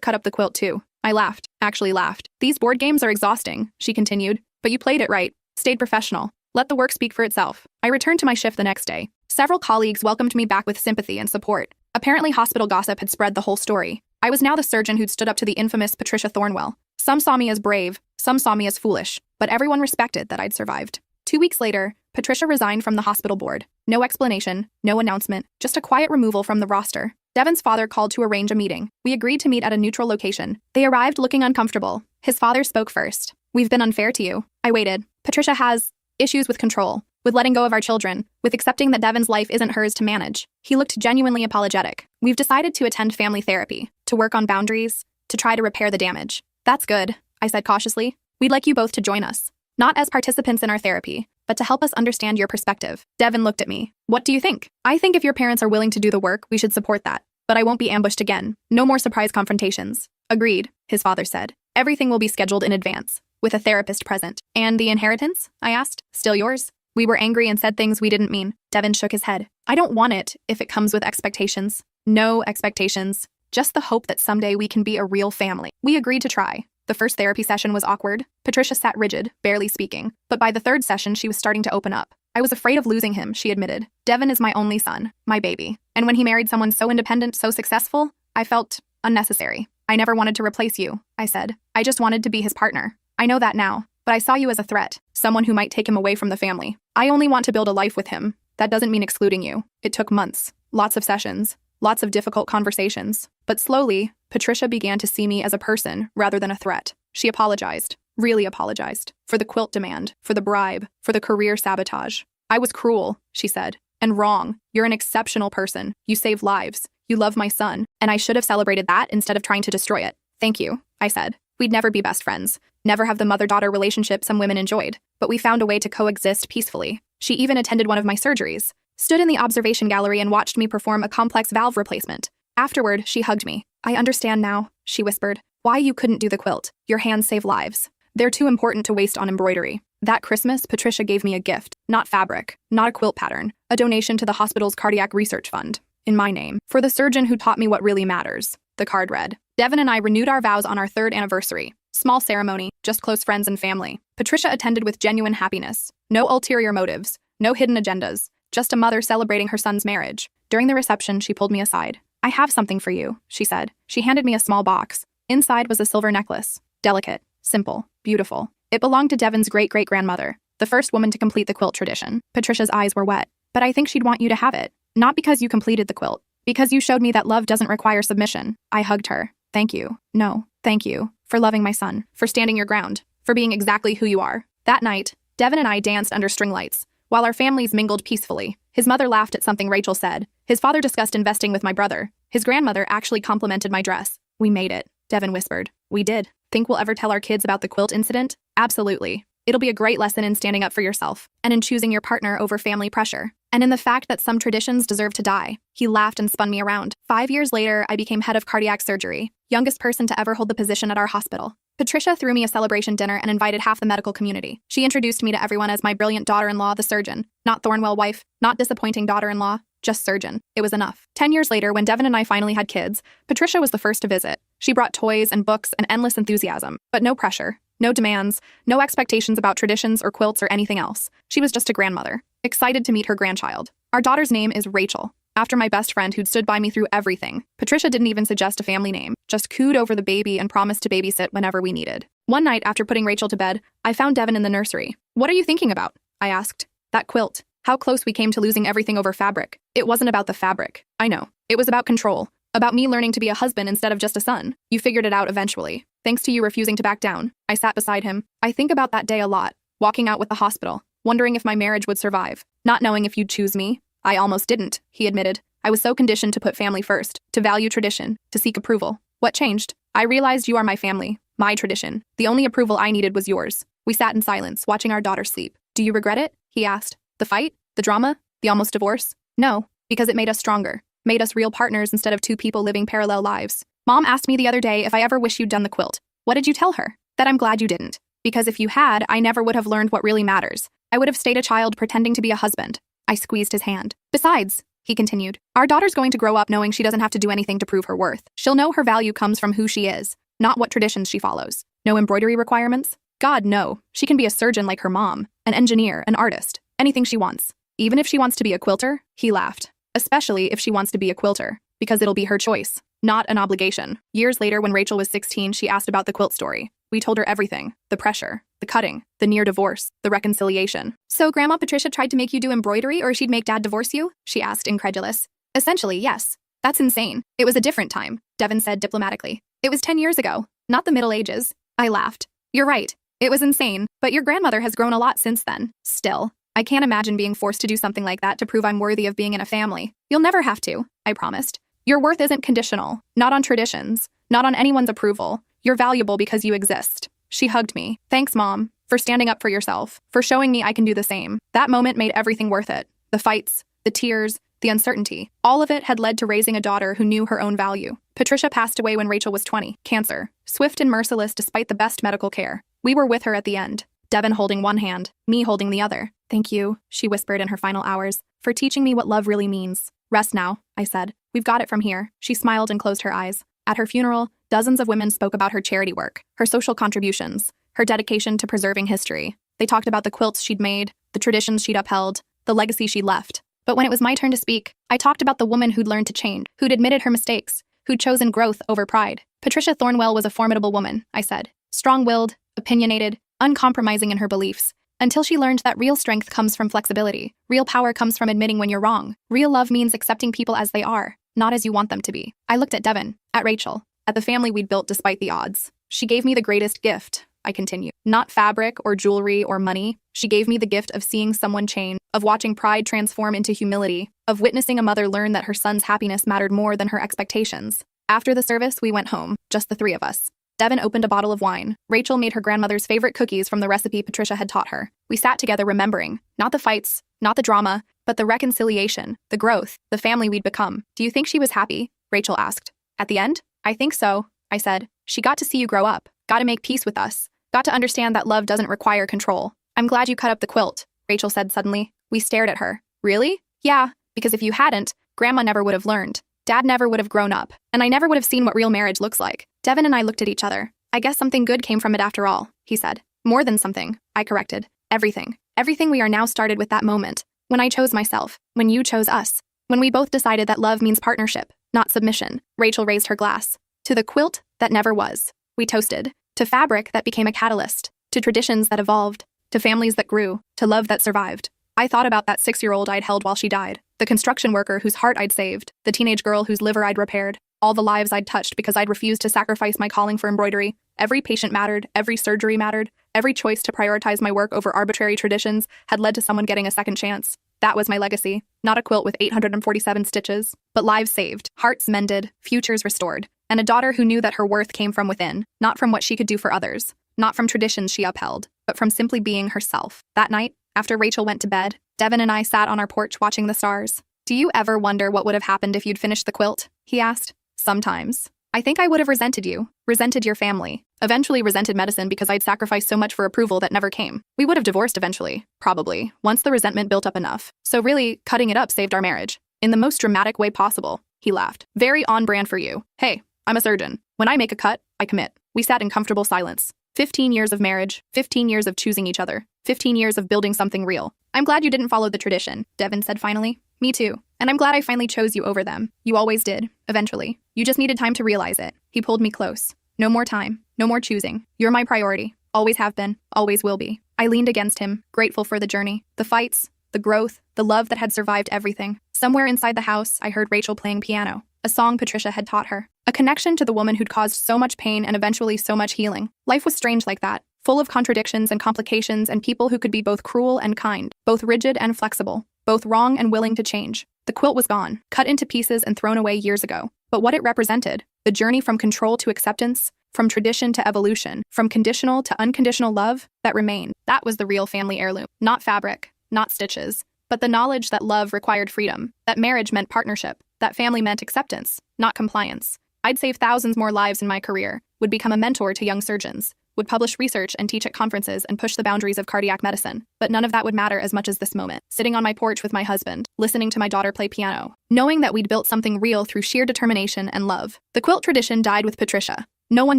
cut up the quilt too. I laughed, actually laughed. These board games are exhausting, she continued, but you played it right, stayed professional. Let the work speak for itself. I returned to my shift the next day. Several colleagues welcomed me back with sympathy and support. Apparently hospital gossip had spread the whole story. I was now the surgeon who'd stood up to the infamous Patricia Thornwell. Some saw me as brave, some saw me as foolish, but everyone respected that I'd survived. 2 weeks later, Patricia resigned from the hospital board. No explanation, no announcement, just a quiet removal from the roster. Devin's father called to arrange a meeting. We agreed to meet at a neutral location. They arrived looking uncomfortable. His father spoke first. We've been unfair to you. I waited. Patricia has issues with control, with letting go of our children, with accepting that Devin's life isn't hers to manage. He looked genuinely apologetic. We've decided to attend family therapy, to work on boundaries, to try to repair the damage. That's good, I said cautiously. We'd like you both to join us. Not as participants in our therapy, but to help us understand your perspective. Devin looked at me. What do you think? I think if your parents are willing to do the work, we should support that. But I won't be ambushed again. No more surprise confrontations. Agreed, his father said. Everything will be scheduled in advance, with a therapist present. And the inheritance? I asked. Still yours? We were angry and said things we didn't mean. Devin shook his head. I don't want it if it comes with expectations. No expectations. Just the hope that someday we can be a real family. We agreed to try. The first therapy session was awkward. Patricia sat rigid, barely speaking. But by the third session, she was starting to open up. I was afraid of losing him, she admitted. Devin is my only son, my baby. And when he married someone so independent, so successful, I felt unnecessary. I never wanted to replace you, I said. I just wanted to be his partner. I know that now, but I saw you as a threat, someone who might take him away from the family. I only want to build a life with him. That doesn't mean excluding you. It took months, lots of sessions, lots of difficult conversations. But slowly, Patricia began to see me as a person rather than a threat. She apologized. Really apologized. For the quilt demand, for the bribe, for the career sabotage. I was cruel, she said, and wrong. You're an exceptional person. You save lives. You love my son, and I should have celebrated that instead of trying to destroy it. Thank you, I said. We'd never be best friends, never have the mother-daughter relationship some women enjoyed, but we found a way to coexist peacefully. She even attended one of my surgeries, stood in the observation gallery and watched me perform a complex valve replacement. Afterward, she hugged me. I understand now, she whispered, why you couldn't do the quilt. Your hands save lives. They're too important to waste on embroidery. That Christmas, Patricia gave me a gift, not fabric, not a quilt pattern, a donation to the hospital's cardiac research fund, in my name, for the surgeon who taught me what really matters. The card read. Devin and I renewed our vows on our 3rd anniversary. Small ceremony, just close friends and family. Patricia attended with genuine happiness. No ulterior motives, no hidden agendas, just a mother celebrating her son's marriage. During the reception, she pulled me aside. I have something for you, she said. She handed me a small box. Inside was a silver necklace. Delicate, simple, beautiful. It belonged to Devin's great-great-grandmother, the first woman to complete the quilt tradition. Patricia's eyes were wet. But I think she'd want you to have it. Not because you completed the quilt. Because you showed me that love doesn't require submission. I hugged her. Thank you. No, thank you. For loving my son. For standing your ground. For being exactly who you are. That night, Devin and I danced under string lights, while our families mingled peacefully. His mother laughed at something Rachel said. His father discussed investing with my brother. His grandmother actually complimented my dress. We made it, Devin whispered. We did. Think we'll ever tell our kids about the quilt incident? Absolutely. It'll be a great lesson in standing up for yourself, and in choosing your partner over family pressure, and in the fact that some traditions deserve to die. He laughed and spun me around. 5 years later, I became head of cardiac surgery, youngest person to ever hold the position at our hospital. Patricia threw me a celebration dinner and invited half the medical community. She introduced me to everyone as my brilliant daughter-in-law, the surgeon. Not Thornwell wife, not disappointing daughter-in-law, just surgeon. It was enough. 10 years later, when Devin and I finally had kids, Patricia was the first to visit. She brought toys and books and endless enthusiasm, but no pressure, no demands, no expectations about traditions or quilts or anything else. She was just a grandmother, excited to meet her grandchild. Our daughter's name is Rachel, after my best friend who'd stood by me through everything. Patricia didn't even suggest a family name, just cooed over the baby and promised to babysit whenever we needed. One night, after putting Rachel to bed, I found Devin in the nursery. "What are you thinking about?" I asked. "That quilt. How close we came to losing everything over fabric." "It wasn't about the fabric. I know. It was about control. About me learning to be a husband instead of just a son. You figured it out eventually, thanks to you refusing to back down." I sat beside him. I think about that day a lot, walking out with the hospital, wondering if my marriage would survive, not knowing if you'd choose me. "I almost didn't," he admitted. "I was so conditioned to put family first, to value tradition, to seek approval." "What changed?" "I realized you are my family, my tradition. The only approval I needed was yours." We sat in silence, watching our daughter sleep. "Do you regret it?" he asked. "The fight? The drama? The almost divorce?" "No, because it made us stronger. Made us real partners instead of two people living parallel lives." Mom asked me the other day if I ever wish you'd done the quilt. What did you tell her? That I'm glad you didn't. Because if you had, I never would have learned what really matters. I would have stayed a child pretending to be a husband. I squeezed his hand. "Besides," he continued, "our daughter's going to grow up knowing she doesn't have to do anything to prove her worth. She'll know her value comes from who she is, not what traditions she follows. No embroidery requirements? God, no. She can be a surgeon like her mom, an engineer, an artist, anything she wants. Even if she wants to be a quilter," he laughed. "Especially if she wants to be a quilter, because it'll be her choice, not an obligation." Years later, when Rachel was 16, she asked about the quilt story. We told her everything: the pressure, the cutting, the near divorce, the reconciliation. "So Grandma Patricia tried to make you do embroidery or she'd make Dad divorce you?" she asked, incredulous. "Essentially, yes. That's insane. It was a different time," Devin said diplomatically. "It was 10 years ago, not the Middle Ages." I laughed. "You're right. It was insane, but your grandmother has grown a lot since then. Still, I can't imagine being forced to do something like that to prove I'm worthy of being in a family." "You'll never have to," I promised. "Your worth isn't conditional, not on traditions, not on anyone's approval. You're valuable because you exist." She hugged me. "Thanks, Mom, for standing up for yourself, for showing me I can do the same." That moment made everything worth it. The fights, the tears, the uncertainty. All of it had led to raising a daughter who knew her own value. Patricia passed away when Rachel was 20, cancer, swift and merciless despite the best medical care. We were with her at the end, Devin holding one hand, me holding the other. "Thank you," she whispered in her final hours, "for teaching me what love really means." "Rest now," I said. "We've got it from here." She smiled and closed her eyes. At her funeral, dozens of women spoke about her charity work, her social contributions, her dedication to preserving history. They talked about the quilts she'd made, the traditions she'd upheld, the legacy she'd left. But when it was my turn to speak, I talked about the woman who'd learned to change, who'd admitted her mistakes, who'd chosen growth over pride. "Patricia Thornwell was a formidable woman," I said. "Strong-willed, opinionated, uncompromising in her beliefs, until she learned that real strength comes from flexibility. Real power comes from admitting when you're wrong. Real love means accepting people as they are, not as you want them to be." I looked at Devin, at Rachel, at the family we'd built despite the odds. "She gave me the greatest gift," I continued. "Not fabric or jewelry or money. She gave me the gift of seeing someone change, of watching pride transform into humility, of witnessing a mother learn that her son's happiness mattered more than her expectations." After the service, we went home, just the three of us. Devin opened a bottle of wine. Rachel made her grandmother's favorite cookies from the recipe Patricia had taught her. We sat together remembering, not the fights, not the drama, but the reconciliation, the growth, the family we'd become. "Do you think she was happy?" Rachel asked. "At the end? I think so," I said. "She got to see you grow up, got to make peace with us, got to understand that love doesn't require control." "I'm glad you cut up the quilt," Rachel said suddenly. We stared at her. "Really?" "Yeah, because if you hadn't, Grandma never would have learned. Dad never would have grown up, and I never would have seen what real marriage looks like." Devin and I looked at each other. "I guess something good came from it after all," he said. "More than something," I corrected. "Everything. Everything we are now started with that moment. When I chose myself, when you chose us, when we both decided that love means partnership, not submission." Rachel raised her glass. "To the quilt that never was." We toasted. To fabric that became a catalyst. To traditions that evolved. To families that grew. To love that survived. I thought about that 6-year-old I'd held while she died. The construction worker whose heart I'd saved. The teenage girl whose liver I'd repaired. All the lives I'd touched because I'd refused to sacrifice my calling for embroidery. Every patient mattered. Every surgery mattered. Every choice to prioritize my work over arbitrary traditions had led to someone getting a second chance. That was my legacy. Not a quilt with 847 stitches, but lives saved, hearts mended, futures restored, and a daughter who knew that her worth came from within, not from what she could do for others. not from traditions she upheld, but from simply being herself. That night, after Rachel went to bed, Devin and I sat on our porch watching the stars. "Do you ever wonder what would have happened if you'd finished the quilt?" he asked. "Sometimes. I think I would have resented you, resented your family, eventually resented medicine because I'd sacrificed so much for approval that never came. We would have divorced eventually, probably, once the resentment built up enough. So really, cutting it up saved our marriage. In the most dramatic way possible," he laughed. "Very on brand for you. Hey, I'm a surgeon. When I make a cut, I commit." We sat in comfortable silence. 15 years of marriage, 15 years of choosing each other, 15 years of building something real. "I'm glad you didn't follow the tradition," Devin said finally. "Me too. And I'm glad I finally chose you over them. You always did, eventually. You just needed time to realize it." He pulled me close. "No more time. No more choosing. You're my priority. Always have been. Always will be." I leaned against him, grateful for the journey, the fights, the growth, the love that had survived everything. Somewhere inside the house, I heard Rachel playing piano, a song Patricia had taught her. A connection to the woman who'd caused so much pain and eventually so much healing. Life was strange like that, full of contradictions and complications and people who could be both cruel and kind, both rigid and flexible, both wrong and willing to change. The quilt was gone, cut into pieces and thrown away years ago. But what it represented, the journey from control to acceptance, from tradition to evolution, from conditional to unconditional love, that remained. That was the real family heirloom. Not fabric, not stitches, but the knowledge that love required freedom, that marriage meant partnership, that family meant acceptance, not compliance. I'd save thousands more lives in my career, would become a mentor to young surgeons, would publish research and teach at conferences and push the boundaries of cardiac medicine. But none of that would matter as much as this moment, sitting on my porch with my husband, listening to my daughter play piano, knowing that we'd built something real through sheer determination and love. The quilt tradition died with Patricia. No one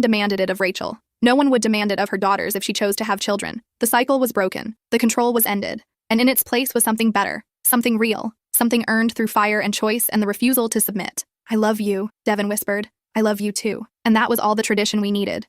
demanded it of Rachel. No one would demand it of her daughters if she chose to have children. The cycle was broken. The control was ended. And in its place was something better, something real, something earned through fire and choice and the refusal to submit. "I love you," Devin whispered. "I love you too." And that was all the tradition we needed.